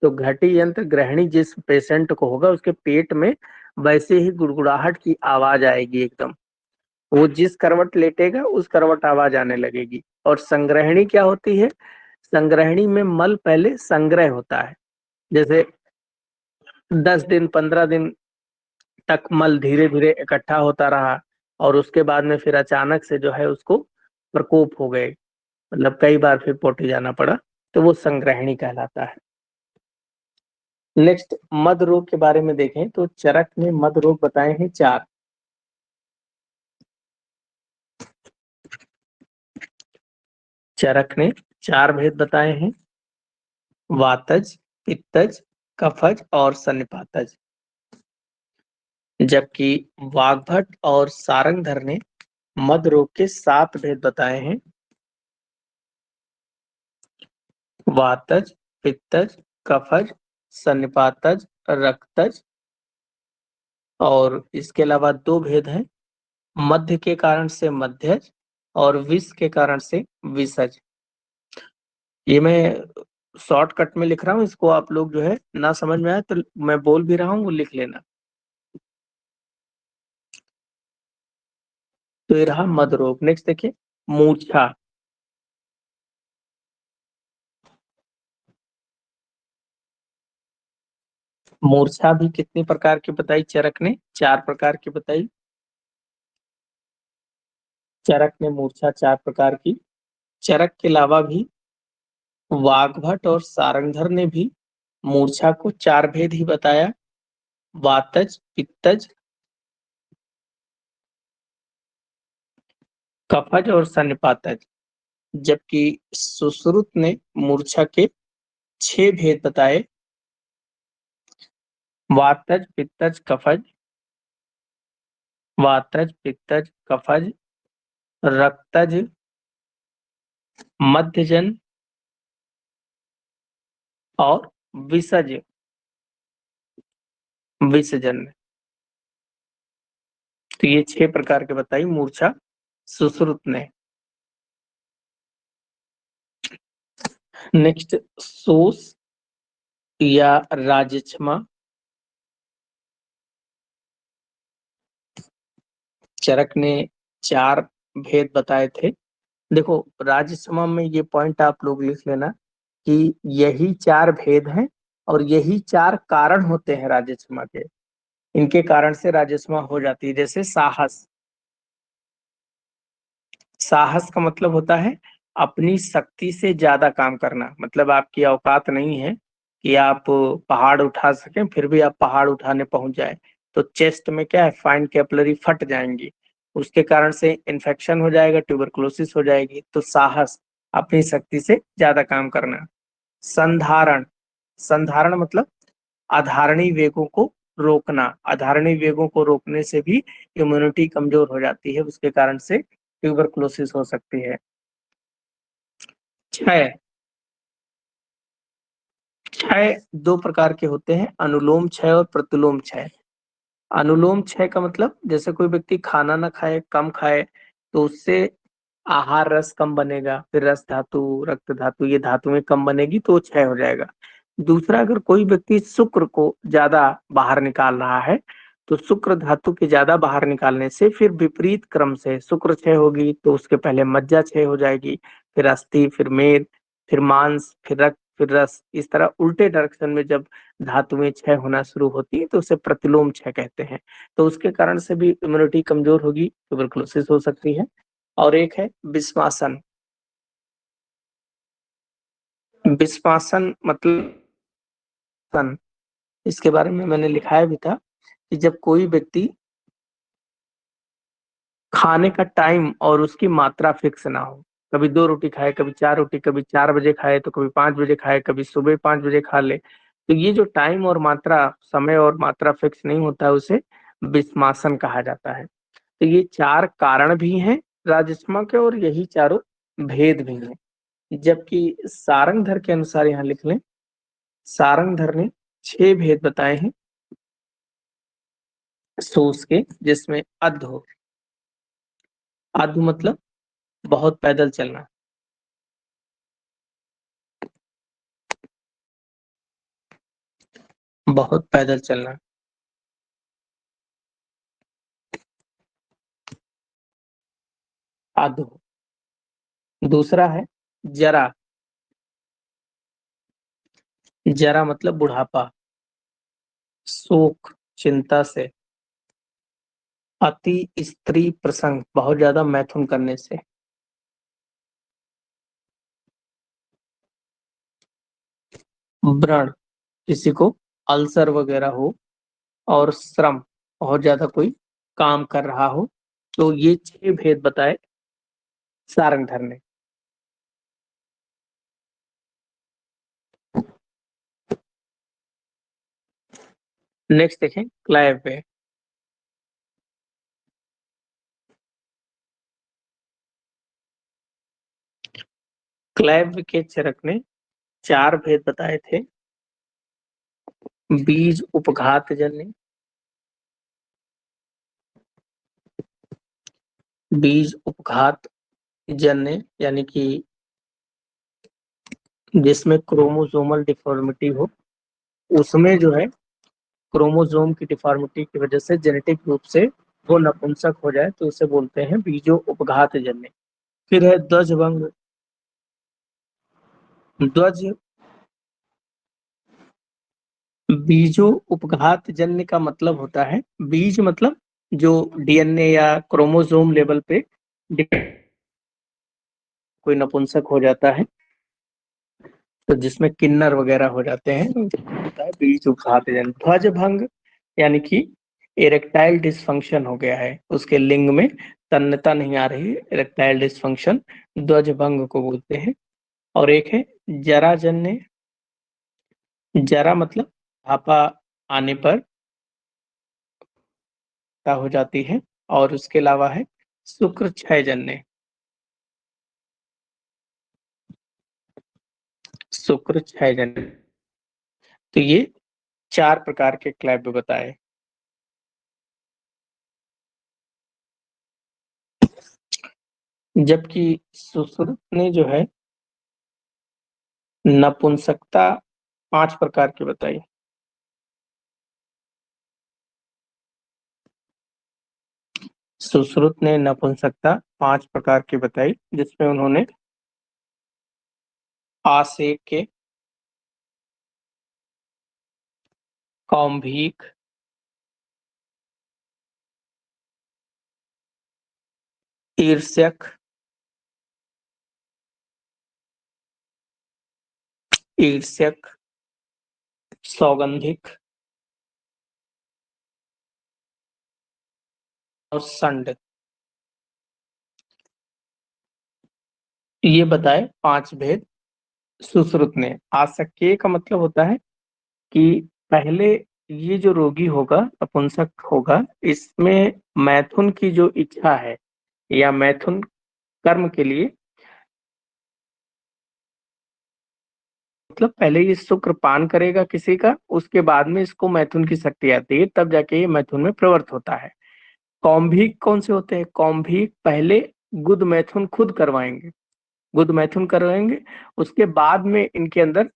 तो घटी यंत्र ग्रहणी जिस पेशेंट को होगा उसके पेट में वैसे ही गुड़गुड़ाहट की आवाज आएगी एकदम। वो जिस करवट लेटेगा उस करवट आवाज आने लगेगी। और संग्रहणी क्या होती है? संग्रहणी में मल पहले संग्रह होता है, जैसे 10 दिन 15 दिन तक मल धीरे धीरे इकट्ठा होता रहा और उसके बाद में फिर अचानक से जो है उसको प्रकोप हो गए, मतलब कई बार फिर पोटी जाना पड़ा, तो वो संग्रहणी कहलाता है। नेक्स्ट मद रोग के बारे में देखें तो चरक ने मद रोग बताए हैं 4। चरक ने 4 भेद बताए हैं, वातज, पित्तज, कफज और सन्निपातज। जबकि वाग्भट और सारंगधर ने मद रोग के 7 भेद बताए हैं, वातज, पित्तज, कफज, सन्निपातज, रक्तज और इसके अलावा 2 भेद हैं, मध्य के कारण से मध्यज और विष के कारण से विषज। ये मैं शॉर्टकट में लिख रहा हूँ, इसको आप लोग जो है ना समझ में आए तो मैं बोल भी रहा हूँ वो लिख लेना। तो ये रहा मद रोग। नेक्स्ट देखिए मूर्छा। मूर्छा भी कितनी प्रकार की बताई चरक ने? 4 प्रकार की बताई। चरक ने मूर्छा 4 प्रकार की। चरक के अलावा भी वाग्भट और सारंगधर ने भी मूर्छा को 4 भेद ही बताया, वातज, पित्तज, कफज और सन्निपातज। जबकि सुश्रुत ने मूर्छा के 6 भेद बताए, वातज, पित्तज, कफज, वातज, पित्तज, कफज, रक्तज, मध्यजन और विसर्ज विसर्जन। तो ये 6 प्रकार के बताई मूर्छा सुश्रुत ने। नेक्स्ट सोस या राजक्षमा। चरक ने 4 भेद बताए थे। देखो राजक्षमा में ये पॉइंट आप लोग लिख लेना कि यही 4 भेद हैं और यही 4 कारण होते हैं राजक्षमा के। इनके कारण से राजक्षमा हो जाती है। जैसे साहस, साहस का मतलब होता है अपनी शक्ति से ज्यादा काम करना, मतलब आपकी औकात नहीं है कि आप पहाड़ उठा सकें फिर भी आप पहाड़ उठाने पहुंच जाए, तो चेस्ट में क्या है फाइन कैपिलरी फट जाएंगी, उसके कारण से इन्फेक्शन हो जाएगा, ट्यूबरकुलोसिस हो जाएगी। तो साहस अपनी शक्ति से ज्यादा काम करना। संधारण, संधारण मतलब अधारणी वेगों को रोकना, अधारणी वेगों को रोकने से भी इम्यूनिटी कमजोर हो जाती है, उसके कारण से ट्यूबरकुलोसिस हो सकती है। क्षय, क्षय 2 प्रकार के होते हैं, अनुलोम क्षय और प्रतिलोम क्षय। अनुलोम क्षय का मतलब जैसे कोई व्यक्ति खाना ना खाए, कम खाए, तो उससे आहार रस कम बनेगा, फिर रस धातु, रक्त धातु, ये धातुएं कम बनेगी तो क्षय हो जाएगा। दूसरा, अगर कोई व्यक्ति शुक्र को ज्यादा बाहर निकाल रहा है तो शुक्र धातु के ज्यादा बाहर निकालने से फिर विपरीत क्रम से शुक्र क्षय होगी, तो उसके पहले मज्जा क्षय हो जाएगी, फिर अस्थि, फिर मेद, फिर मांस, फिर रक्त, फिर रस। इस तरह उल्टे डायरेक्शन में जब धातुएं क्षय होना शुरू होती है तो उसे प्रतिलोम क्षय कहते हैं। तो उसके कारण से भी इम्यूनिटी कमजोर होगी, ट्यूबरकुलोसिस हो सकती है। और एक है विस्मासन। विस्मासन मतलब सन, इसके बारे में मैंने लिखाया भी था कि जब कोई व्यक्ति खाने का टाइम और उसकी मात्रा फिक्स ना हो, कभी 2 रोटी खाए, कभी 4 रोटी, कभी 4 बजे खाए तो कभी 5 बजे खाए, कभी सुबह 5 बजे खा ले, तो ये जो टाइम और मात्रा, समय और मात्रा फिक्स नहीं होता है उसे विस्मासन कहा जाता है। तो ये 4 कारण भी हैं राजस्थमा के और यही चारों भेद भी हैं। जबकि सारंगधर के अनुसार यहाँ लिख लें, सारंगधर ने 6 भेद बताए हैं सोस के, जिसमें अध हो, अध मतलब बहुत पैदल चलना, बहुत पैदल चलना, अध हो। दूसरा है जरा, जरा मतलब बुढ़ापा, शोक चिंता से, अति स्त्री प्रसंग बहुत ज्यादा मैथुन करने से, व्रण किसी को अल्सर वगैरह हो और श्रम, बहुत ज्यादा कोई काम कर रहा हो। तो ये 6 भेद बताए सारंगधर ने। नेक्स्ट देखें क्लाइव पे। क्लाइव के चरक ने 4 भेद बताए थे। बीज उपघात जन्य, बीज उपघात जन्य यानी कि जिसमें क्रोमोसोमल डिफॉर्मिटी हो, उसमें जो है क्रोमोसोम की डिफॉर्मिटी की वजह से जेनेटिक रूप से वो नपुंसक हो जाए तो उसे बोलते हैं बीजो उपघात जन्य। फिर है ध्वजभंग। ध्वज बीजो उपघात जन्य का मतलब होता है, बीज मतलब जो डीएनए या क्रोमोसोम लेवल पे कोई नपुंसक हो जाता है, तो जिसमें किन्नर वगैरह हो जाते हैं, होता है बीज उपघात जन्य। ध्वज भंग यानी कि इरेक्टाइल डिसफंक्शन हो गया है, उसके लिंग में तन्यता नहीं आ रही, इरेक्टाइल डिसफंक्शन, ध्वज भंग को बोलते हैं। और एक है जराजन्य। जरा मतलब बुढ़ापा आने पर हो जाती है। और उसके अलावा है शुक्र क्षय जन्य। शुक्र क्षय जन्य। तो ये 4 प्रकार के क्लैब बताए। जबकि सुश्रुत ने जो है नपुंसकता 5 प्रकार की बताई। सुश्रुत ने नपुंसकता 5 प्रकार की बताई, जिसमें उन्होंने आसेके, कौम्भीक, ईर्ष्यक, ईर्ष्यक, सौगंधिक और संड, ये बताए 5 भेद सुश्रुत ने। आसक्य का मतलब होता है कि पहले ये जो रोगी होगा, नपुंसक होगा, इसमें मैथुन की जो इच्छा है या मैथुन कर्म के लिए, मतलब पहले ये शुक्र पान करेगा किसी का, उसके बाद में इसको मैथुन की शक्ति आती है, तब जाके ये मैथुन में प्रवृत्त होता है। कौम्भिक कौन से होते हैं? कौम्भिक पहले गुद मैथुन खुद करवाएंगे, गुद मैथुन करवाएंगे, उसके बाद में इनके अंदर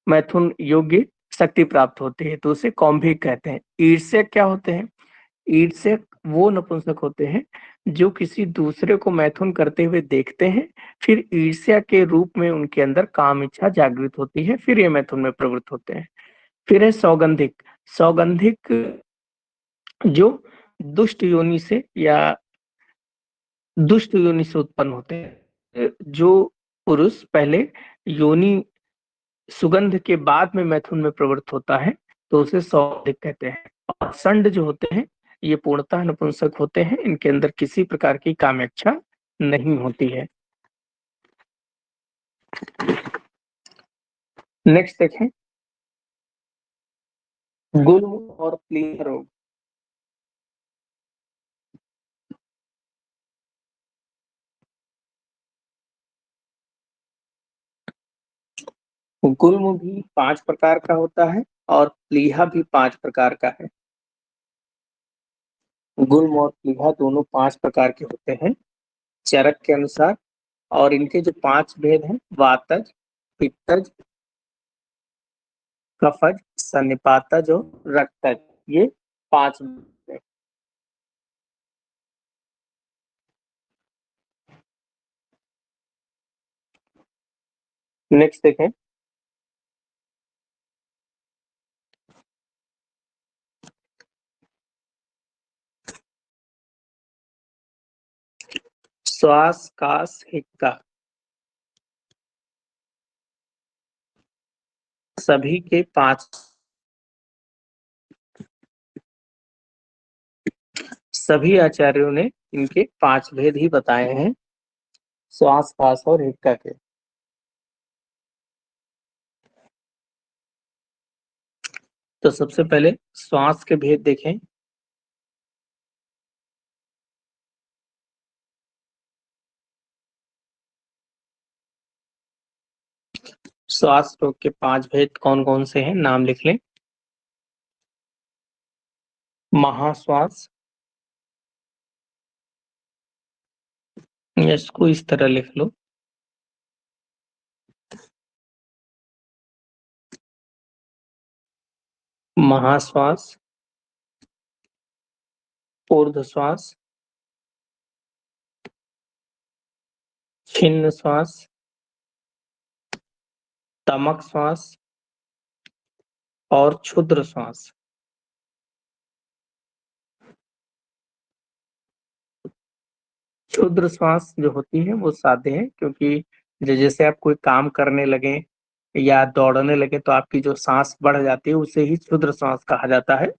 मैथुन योग्य शक्ति प्राप्त होती है, तो उसे कौम्भिक कहते हैं। ईर्ष्यक क्या होते हैं? ईर्ष्यक वो नपुंसक होते हैं जो किसी दूसरे को मैथुन करते हुए देखते हैं, फिर ईर्ष्या के रूप में उनके अंदर काम इच्छा जागृत होती है, फिर ये मैथुन में प्रवृत्त होते हैं। फिर है सौगंधिक। सौगंधिक जो दुष्ट योनि से या दुष्ट योनि से उत्पन्न होते हैं। जो पुरुष पहले योनि सुगंध के बाद में मैथुन में प्रवृत्त होता है, तो उसे सौगंधिक कहते हैं। और संड जो होते हैं, ये पूर्णतः नपुंसक होते हैं, इनके अंदर किसी प्रकार की कामेच्छा नहीं होती है। नेक्स्ट देखें गुल्म और प्लीहा रोग। गुल्म भी 5 प्रकार का होता है और प्लीहा भी 5 प्रकार का है। गुल्म और प्लीहा दोनों 5 प्रकार के होते हैं चरक के अनुसार। और इनके जो 5 भेद हैं, वातज, पित्तज, कफज, सन्निपातज और रक्तज, ये 5 भेद हैं। नेक्स्ट देखें श्वास, कास, हिक्का, सभी के 5 सभी आचार्यों ने इनके 5 भेद ही बताए हैं, श्वास, कास और हिक्का के। तो सबसे पहले श्वास के भेद देखें। श्वास रोग के 5 भेद कौन-कौन से हैं, नाम लिख लें। महाश्वास, इसको इस तरह लिख लो। महाश्वास, ऊर्ध्वश्वास, छिन्न श्वास, तमक श्वास और क्षुद्र श्वास। क्षुद्र श्वास जो होती है वो साध्य है, क्योंकि जैसे आप कोई काम करने लगे या दौड़ने लगे तो आपकी जो सांस बढ़ जाती है उसे ही क्षुद्र श्वास कहा जाता है,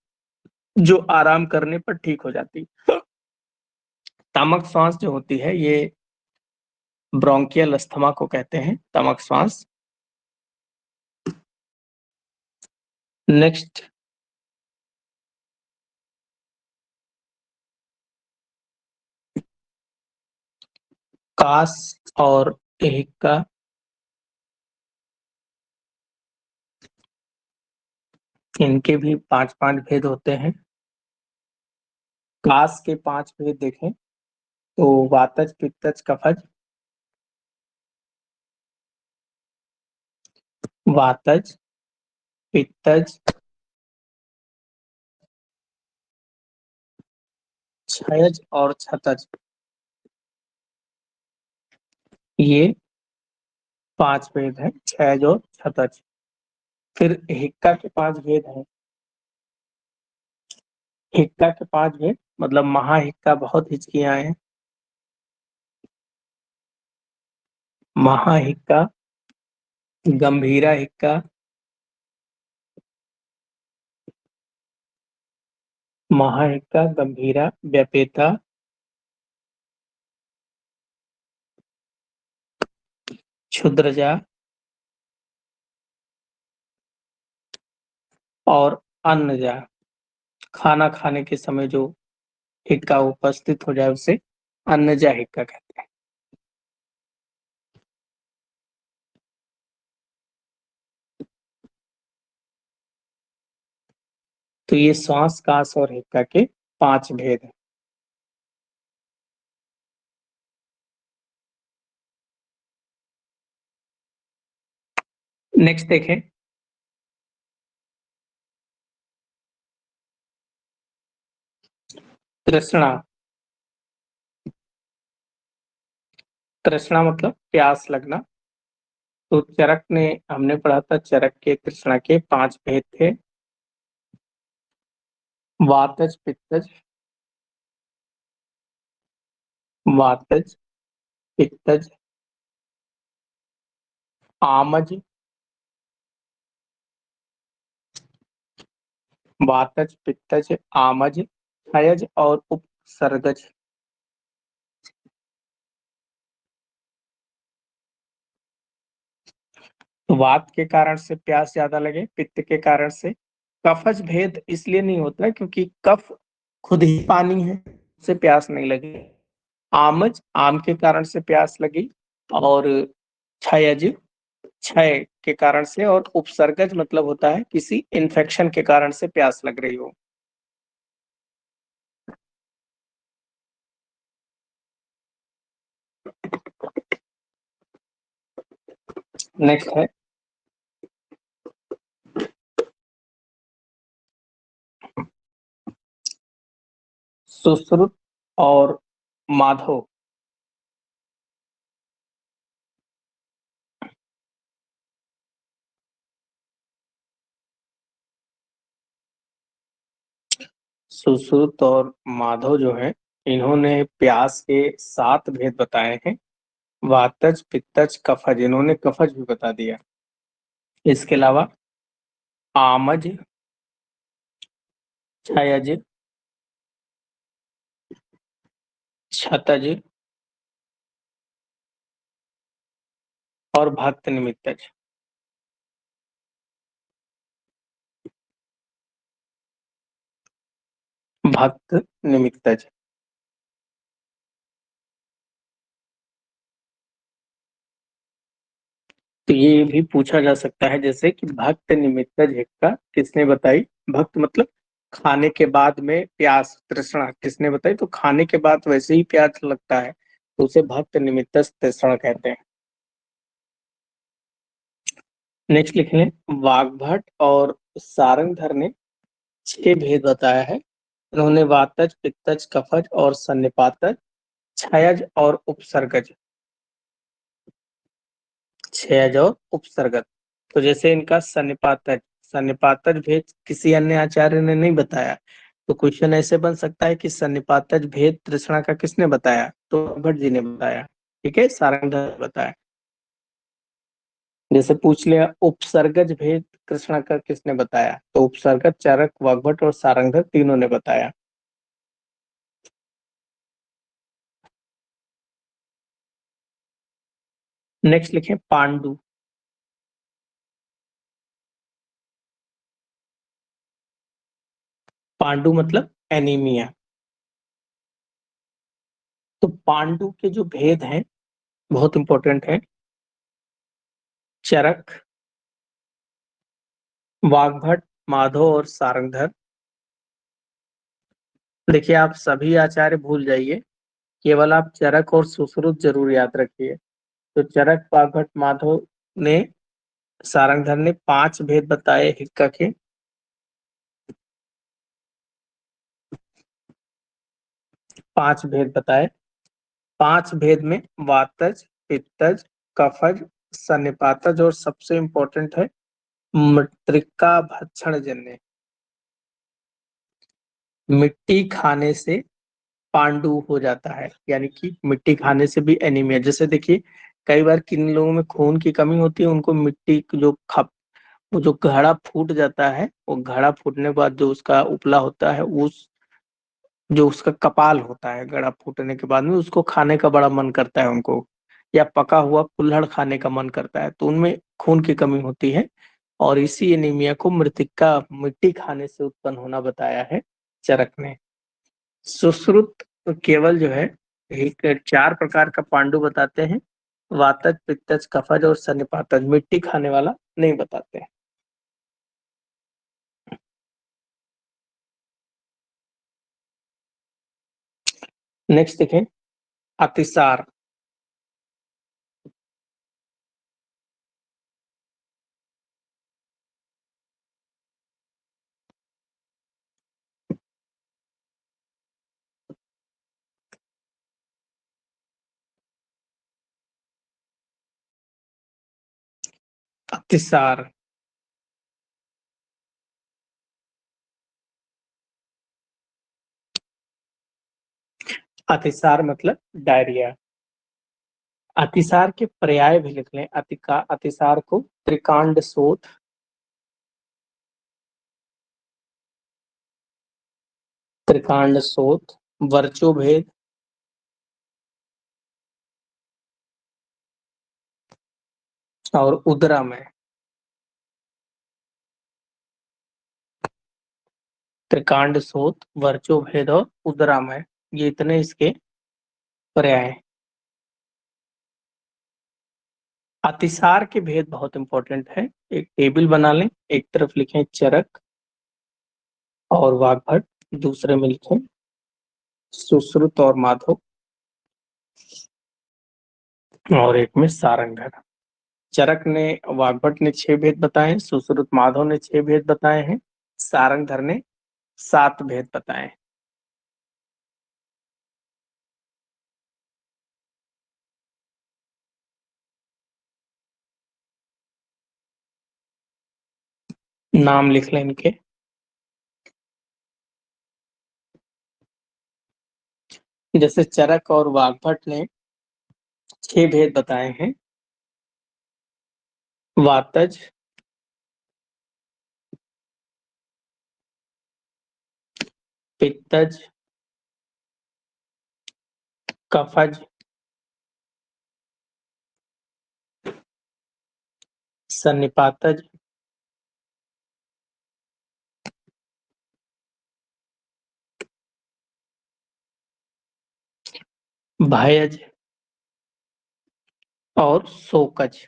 जो आराम करने पर ठीक हो जाती है। तमक श्वास जो होती है ये ब्रोंकियल अस्थमा को कहते हैं, तमक श्वास। नेक्स्ट, कास और हिक्का। इनके भी 5-5 भेद होते हैं। कास के 5 भेद देखें तो वातज, पित्तज, कफज। वातज, पित्तज, क्षयज और छतज, ये 5 भेद हैं, क्षयज और छतज। फिर हिक्का के 5 भेद हैं। हिक्का के 5 भेद मतलब महाहिक्का, बहुत हिचकियां हैं। महाहिक्का, गंभीरा हिक्का, महाहिक्का, गंभीरा, व्यपेता, क्षुद्रजा और अन्नजा। खाना खाने के समय जो हिक्का उपस्थित हो जाए उसे अन्नजा हिक्का कहते हैं। तो ये श्वास, कास और हिक्का के 5 भेद हैं। नेक्स्ट देखें। तृष्णा। तृष्णा मतलब प्यास लगना। तो चरक ने, हमने पढ़ा था चरक के तृष्णा के 5 भेद थे। वातज, पित्तज, वातज, पित्तज, आमज, वातज, पित्तज, आमज, क्षयज और उपसर्गज। वात के कारण से प्यास ज्यादा लगे, पित्त के कारण से। कफज भेद इसलिए नहीं होता क्योंकि कफ खुद ही पानी है, उससे प्यास नहीं लगी। आमज, आम के कारण से प्यास लगी। और क्षयज, क्षय के कारण से। और उपसर्गज मतलब होता है किसी इन्फेक्शन के कारण से प्यास लग रही हो। नेक्स्ट है सुश्रुत और माधव। सुश्रुत और माधव जो है, इन्होंने प्यास के 7 भेद बताए हैं। वातज, पित्तज, कफज, इन्होंने कफज भी बता दिया। इसके अलावा आमज, क्षयज, क्षतज और भक्त निमित्तज। भक्त निमित्तज। तो ये भी पूछा जा सकता है जैसे कि भक्त निमित्तज का किसने बताई। भक्त मतलब खाने के बाद में प्यास तृष्णा किसने बताई, तो खाने के बाद वैसे ही प्यास लगता है तो उसे भक्त निमित्त तृष्णा कहते हैं। नेक्स्ट लिख लें, वाग्भट और सारंगधर ने 6 भेद बताया है। उन्होंने वातज, पित्तज, कफज और सन्निपातज, क्षयज और उपसर्गज। क्षयज और उपसर्गज। तो जैसे इनका सन्निपातज, सन्निपातज भेद किसी अन्य आचार्य ने नहीं बताया, तो क्वेश्चन ऐसे बन सकता है कि सन्निपातज भेद तृष्णा का किसने बताया, तो भट्ट जी ने बताया। ठीक है, सारंगधर ने बताया। जैसे पूछ लिया उपसर्गज भेद कृष्णा का किसने बताया, तो उपसर्गज चरक, वाग्भट और सारंगधर तीनों ने बताया। नेक्स्ट लिखें, पांडु। पांडु मतलब एनीमिया। तो पांडु के जो भेद हैं बहुत इंपॉर्टेंट है। चरक, वाग्भट, माधव और सारंगधर। देखिए आप सभी आचार्य भूल जाइए, केवल आप चरक और सुश्रुत जरूर याद रखिए। तो चरक, वाग्भट, माधव ने, सारंगधर ने 5 भेद बताए हिक्का के। 5 भेद बताए। 5 भेद में वातज, पित्तज, कफज, सन्निपातज और सबसे इंपॉर्टेंट है मृत्तिका भक्षण जन्य। मिट्टी खाने से पांडु हो जाता है, यानी कि मिट्टी खाने से भी एनीमिया। जैसे देखिए कई बार किन लोगों में खून की कमी होती है, उनको मिट्टी जो खप वो जो घड़ा फूट जाता है, वो घड़ा फूटने के बाद जो उसका उपला होता है, उस जो उसका कपाल होता है घड़ा फूटने के बाद में, उसको खाने का बड़ा मन करता है उनको, या पका हुआ कुल्हड़ खाने का मन करता है, तो उनमें खून की कमी होती है। और इसी एनीमिया को मृतिका मिट्टी खाने से उत्पन्न होना बताया है चरक ने। सुश्रुत केवल जो है एक 4 प्रकार का पांडु बताते हैं, वातज, पित्तज, कफज और सन्निपातज, मिट्टी खाने वाला नहीं बताते हैं। नेक्स्ट देखें, अतिसार। अतिसार, अतिसार मतलब डायरिया। अतिसार के पर्याय भी लिख लें, अतिसार को त्रिकांड शोथ, त्रिकांड शोथ, वर्चो भेद और उदरा में। त्रिकांड शोथ, वर्चो भेद और उदरा में, ये इतने इसके पर्याय हैं। अतिसार के भेद बहुत इंपॉर्टेंट है, एक टेबल बना लें। एक तरफ लिखें चरक और वाग्भट, दूसरे में लिखें सुश्रुत और माधव, और एक में सारंगधर। चरक ने, वाग्भट ने 6 भेद बताए हैं, सुश्रुत माधव ने 6 भेद बताए हैं, सारंगधर ने 7 भेद बताए हैं। नाम लिख लें इनके। जैसे चरक और वाग्भट ने 6 भेद बताए हैं, वातज, पित्तज, कफज, सन्निपातज, भयज और शोकज।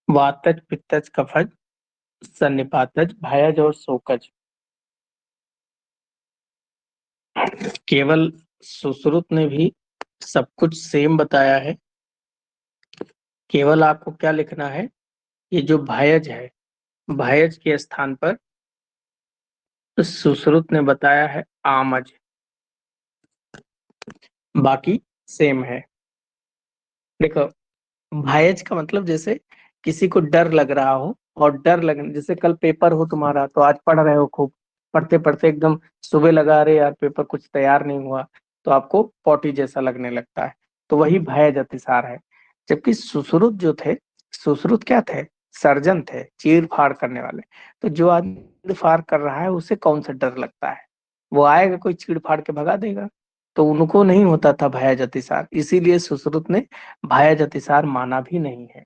वातज, पित्तज, कफज, सन्निपातज, भयज और शोकज। केवल सुश्रुत ने भी सब कुछ सेम बताया है। केवल आपको क्या लिखना है, ये जो भयज है, भयज के स्थान पर सुश्रुत ने बताया है आमज। बाकी सेम है। देखो, भयज का मतलब जैसे किसी को डर लग रहा हो, और डर लगने, जैसे कल पेपर हो तुम्हारा तो आज पढ़ रहे हो खूब, पढ़ते पढ़ते एकदम सुबह लगा रहे यार पेपर कुछ तैयार नहीं हुआ, तो आपको पॉटी जैसा लगने लगता है, तो वही भयज अतिसार है। जबकि सुश्रुत जो थे, सुश्रुत क्या थे, सर्जन थे, चीर फाड़ करने वाले। तो जो आदमी चीर फाड़ कर रहा है उसे कौन सा डर लगता है, वो आएगा कोई चीड़ फाड़ के भगा देगा। तो उनको नहीं होता था भयज अतिसार, इसीलिए सुश्रुत ने भयज अतिसार माना भी नहीं है।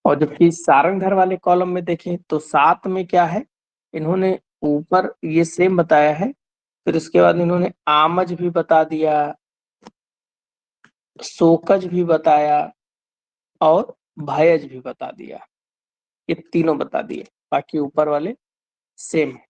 और जबकि सारंगधर वाले कॉलम में देखें तो 7 में क्या है, इन्होंने ऊपर ये सेम बताया है, फिर उसके बाद इन्होंने आमज भी बता दिया, शोकज भी बताया और भयज भी बता दिया। ये तीनों बता दिए, बाकी ऊपर वाले सेम है।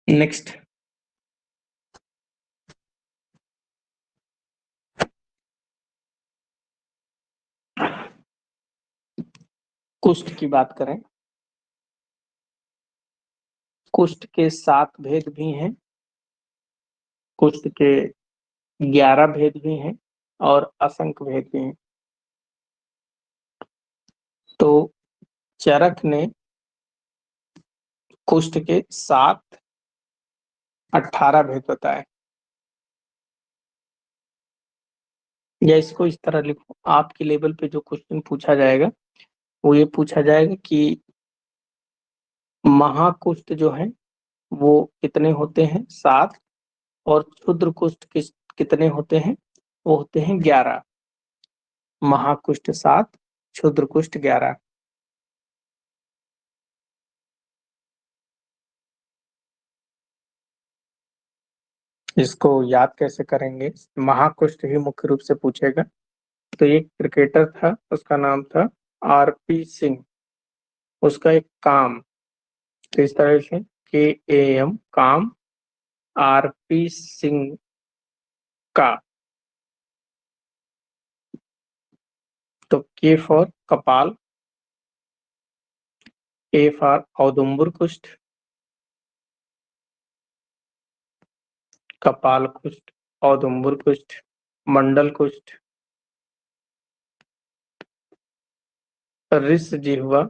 नेक्स्ट, कुष्ठ की बात करें, कुष्ठ के 7 भेद भी हैं, कुष्ठ के 11 भेद भी हैं और असंख्य भेद भी हैं। तो चरक ने कुष्ठ के 7 18 भेद बताए। या इसको इस तरह लिखो, आपके लेवल पे जो क्वेश्चन पूछा जाएगा वो ये पूछा जाएगा कि महाकुष्ठ जो है वो कितने होते हैं, 7, और क्षुद्र कुष्ठ कितने होते हैं, वो होते हैं 11। महाकुष्ठ 7, क्षुद्र कुष्ठ 11। इसको याद कैसे करेंगे, महाकुष्ठ ही मुख्य रूप से पूछेगा। तो एक क्रिकेटर था, उसका नाम था आरपी सिंह, उसका एक काम, तो इस तरह से KAM काम, आरपी सिंह का। तो K फॉर कपाल, A फॉर औदुंबर कुष्ठ, कपाल कुष्ठ, औदुंबर कुष्ठ, मंडल कुष्ठ, ऋष जिह्वा,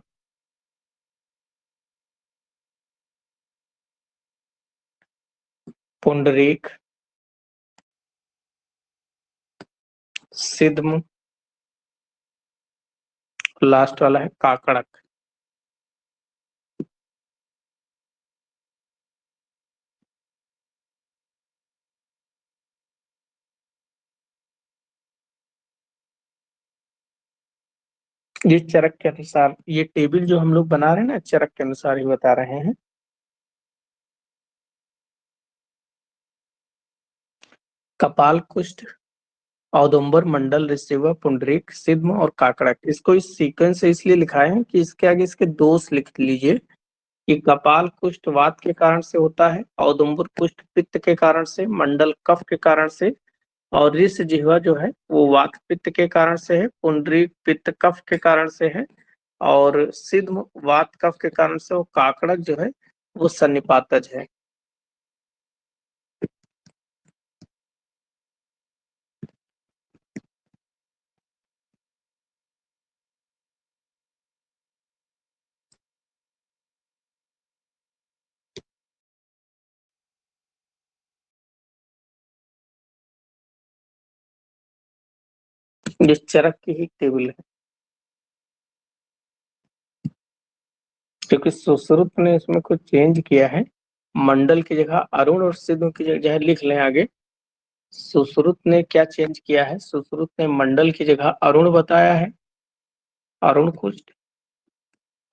पुंडरीक, सिद्म, लास्ट वाला है काकड़क। ये चरक के अनुसार, ये टेबल जो हम लोग बना रहे हैं ना, चरक के अनुसार ही बता रहे हैं। कपाल कुष्ठ, औदुंबर, मंडल, ऋषिवा, पुंडरीक, सिद्म और काकड़क, इसको इस सीक्वेंस से इसलिए लिखा है कि इसके आगे इसके दोष लिख लीजिए कि कपाल कुष्ठ वात के कारण से होता है, औदुंबर कुष्ठ पित्त के कारण से, मंडल कफ के कारण से, और ऋष जिह्वा जो है वो वात पित्त के कारण से है, पुंडरीक पित्त कफ के कारण से है, और सिद्म वात कफ के कारण से, वो काकड़क जो है वो सन्निपातज है। ये चरक की ही टेबल है, क्योंकि सुश्रुत ने इसमें कुछ चेंज किया है। मंडल की जगह अरुण और सिद्धू की जगह लिख लें आगे। सुश्रुत ने क्या चेंज किया है? सुश्रुत ने मंडल की जगह अरुण बताया है, अरुण कुछ,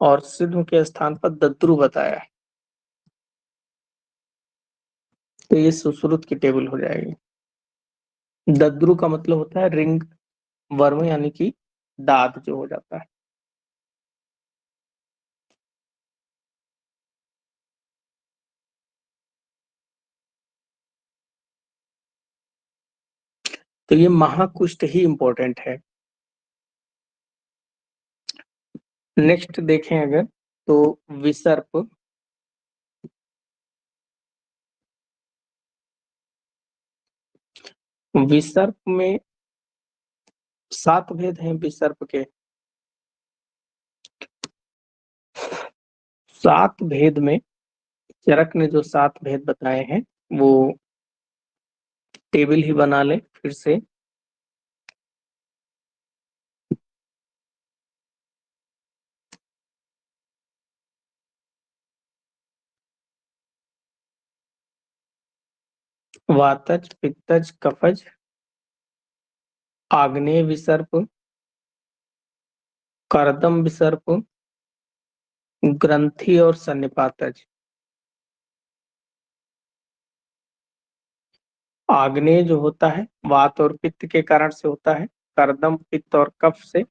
और सिद्धू के स्थान पर दद्रु बताया है। तो ये सुश्रुत की टेबल हो जाएगी। दद्रु का मतलब होता है रिंग वर्म, यानी कि दांत जो हो जाता है। तो ये महाकुष्ठ ही इंपॉर्टेंट है। नेक्स्ट देखें अगर, तो विसर्प, विसर्प में 7 भेद हैं विसर्प के। 7 भेद में चरक ने जो 7 भेद बताए हैं वो टेबल ही बना ले फिर से। वातज, पित्तज, कफज, आग्नेय विसर्प, करदम विसर्प, ग्रंथि और सन्निपातज। आग्नेय जो होता है वात और पित्त के कारण से होता है, करदम पित्त और कफ से,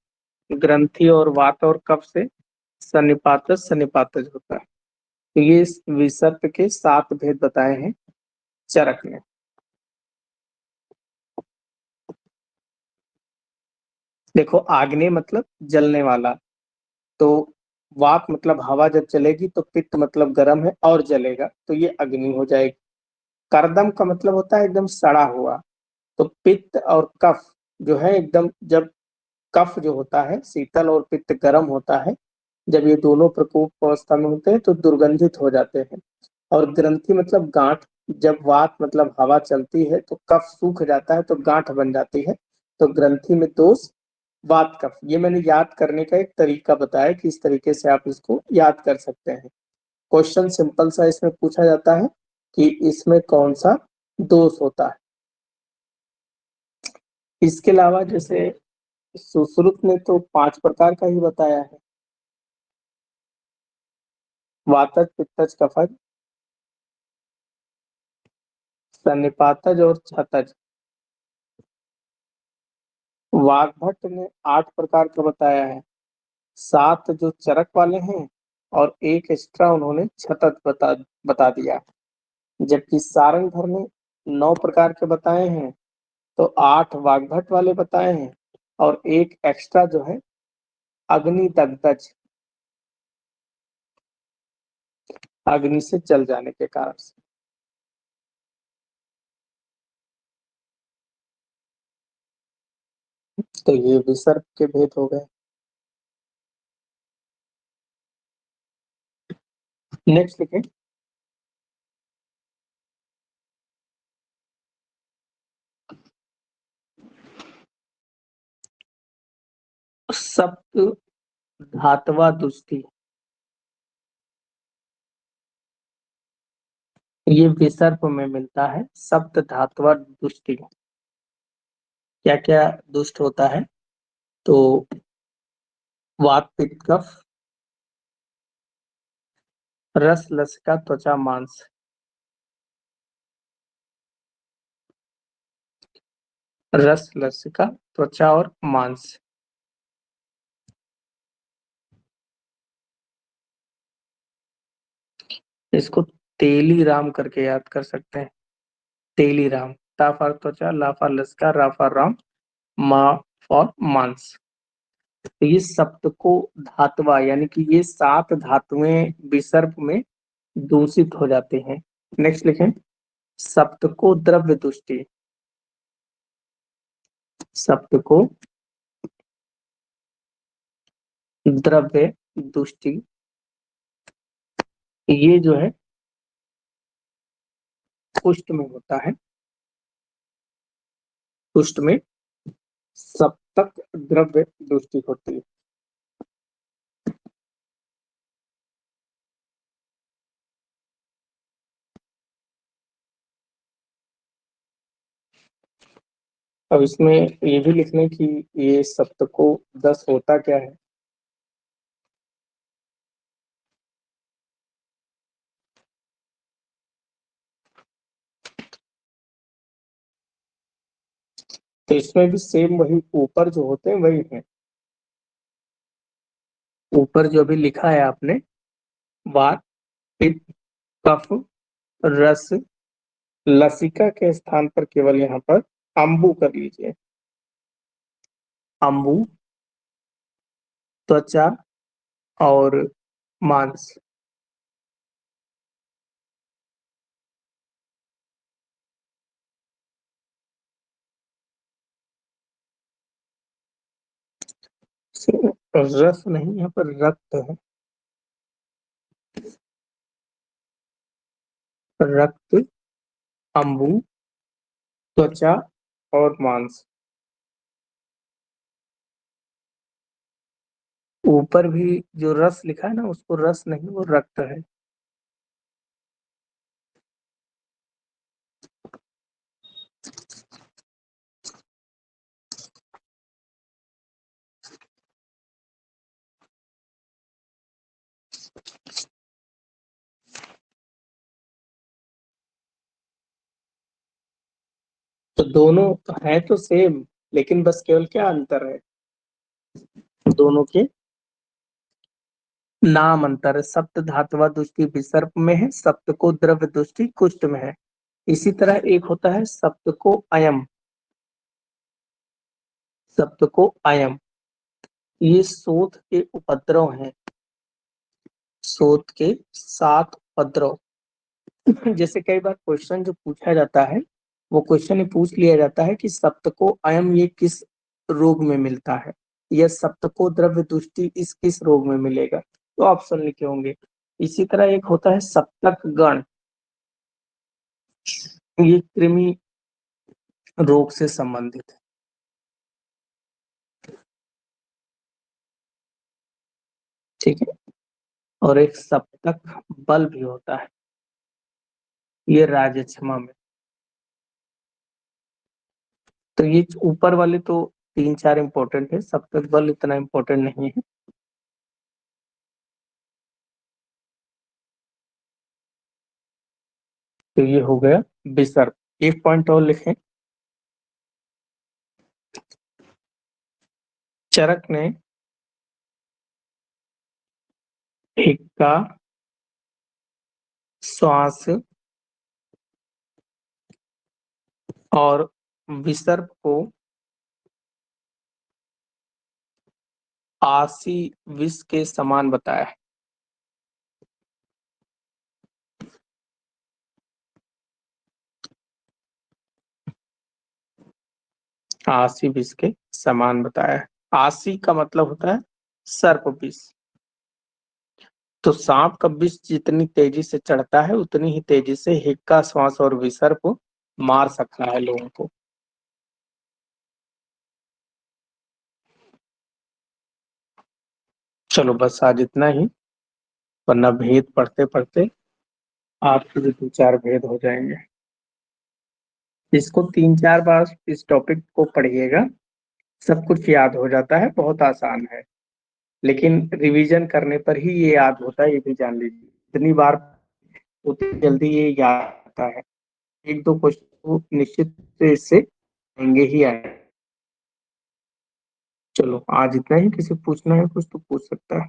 ग्रंथि और वात और कफ से, सन्निपातज सन्निपातज होता है। तो ये इस विसर्प के 7 भेद बताए हैं चरक ने। देखो, आग्नेय मतलब जलने वाला, तो वात मतलब हवा जब चलेगी, तो पित्त मतलब गर्म है और जलेगा, तो ये अग्नि हो जाएगी। करदम का मतलब होता है एकदम सड़ा हुआ, तो पित्त और कफ जो है एकदम, जब कफ जो होता है शीतल और पित्त गर्म होता है, जब ये दोनों प्रकोप अवस्था में होते हैं तो दुर्गंधित हो जाते हैं। और ग्रंथि मतलब गांठ, जब वात मतलब हवा चलती है तो कफ सूख जाता है तो गांठ बन जाती है, तो ग्रंथि में दोष वात कफ। ये मैंने याद करने का एक तरीका बताया कि इस तरीके से आप इसको याद कर सकते हैं। क्वेश्चन सिंपल सा इसमें पूछा जाता है कि इसमें कौन सा दोष होता है। इसके अलावा जैसे सुश्रुत ने तो 5 प्रकार का ही बताया है, वातज, पित्तज, कफज, सन्निपातज और छतज। वाग्भट ने 8 प्रकार का बताया है, 7 जो चरक वाले हैं और एक एक्स्ट्रा उन्होंने छतज बता दिया। जबकि सारंगधर ने 9 प्रकार के बताए हैं, तो 8 वाग्भट वाले बताए हैं और एक एक्स्ट्रा जो है अग्नि दग्धज, अग्नि से जल जाने के कारण से। तो ये विसर्प के भेद हो गए। नेक्स्ट लिखें, सप्त धातवा दुष्टि। ये विसर्प में मिलता है, सप्त धातवा दुष्टि। क्या क्या दुष्ट होता है? तो वात पित्त कफ, रस लसिका त्वचा मांस, रस लसिका त्वचा और मांस। इसको तेली राम करके याद कर सकते हैं। तेली राम, ता फॉर त्वचा, ला फॉर लसिका, रा फॉर राम, मा फॉर मांस। तो ये सप्तको धातवा, यानी कि ये 7 धातुएं विसर्प में दूषित हो जाते हैं। नेक्स्ट लिखें, सप्तको द्रव्य दुष्टि। सप्तको द्रव्य दुष्टि, ये जो है कुष्ठ में होता है। कुष्ठ में सप्त सप्तक द्रव्य दृष्टि होती है। अब इसमें ये भी लिख लें कि ये सप्तको 10 होता क्या है। तो इसमें भी सेम वही ऊपर जो होते हैं वही है। ऊपर जो भी लिखा है आपने, वात, पित्त, कफ, रस, लसिका के स्थान पर केवल यहाँ पर अम्बु कर लीजिए। अम्बु, त्वचा और मांस। रस नहीं, यहाँ पर रक्त है। रक्त, अम्बु, त्वचा और मांस। ऊपर भी जो रस लिखा है ना, उसको रस नहीं, वो रक्त है। तो दोनों है तो सेम, लेकिन बस केवल क्या अंतर है, दोनों के नाम अंतर है। सप्त धातुवा दुष्टि विसर्प में है, सप्त को द्रव्य दुष्टि कुष्ठ में है। इसी तरह एक होता है सप्त को अयम। सप्त को अयम, ये शोथ के उपद्रव हैं। शोथ के 7 उपद्रव। जैसे कई बार क्वेश्चन जो पूछा जाता है, वो क्वेश्चन ही पूछ लिया जाता है कि सप्तको अयम ये किस रोग में मिलता है, या सप्तको द्रव्य दुष्टि इस किस रोग में मिलेगा, तो ऑप्शन लिखे होंगे। इसी तरह एक होता है सप्तक गण, ये कृमि रोग से संबंधित है। ठीक है। और एक सप्तक बल भी होता है, ये राजक्षमा में। तो ये ऊपर वाले तो 3-4 इंपॉर्टेंट है, सप्तक बल इतना इंपॉर्टेंट नहीं है। तो ये हो गया विसर्प। एक पॉइंट और लिखें। चरक ने हिक्का, श्वास और विसर्प को आसी विष के समान बताया है। आसी विष के समान बताया है। आसी का मतलब होता है सर्प विष। तो सांप का विष जितनी तेजी से चढ़ता है, उतनी ही तेजी से हिक्का, श्वास और विसर्प मार सकता है लोगों को। चलो बस आज इतना ही, वरना भेद पढ़ते पढ़ते आपके भी 2-4 भेद हो जाएंगे। इसको 3-4 बार इस टॉपिक को पढ़िएगा, सब कुछ याद हो जाता है, बहुत आसान है। लेकिन रिवीजन करने पर ही ये याद होता है, ये भी जान लीजिए। इतनी बार उतनी जल्दी ये याद आता है। 1-2 क्वेश्चन तो निश्चित से इससे आएंगे ही आएंगे। चलो आज इतना ही, किसी पूछना है कुछ तो पूछ सकता है।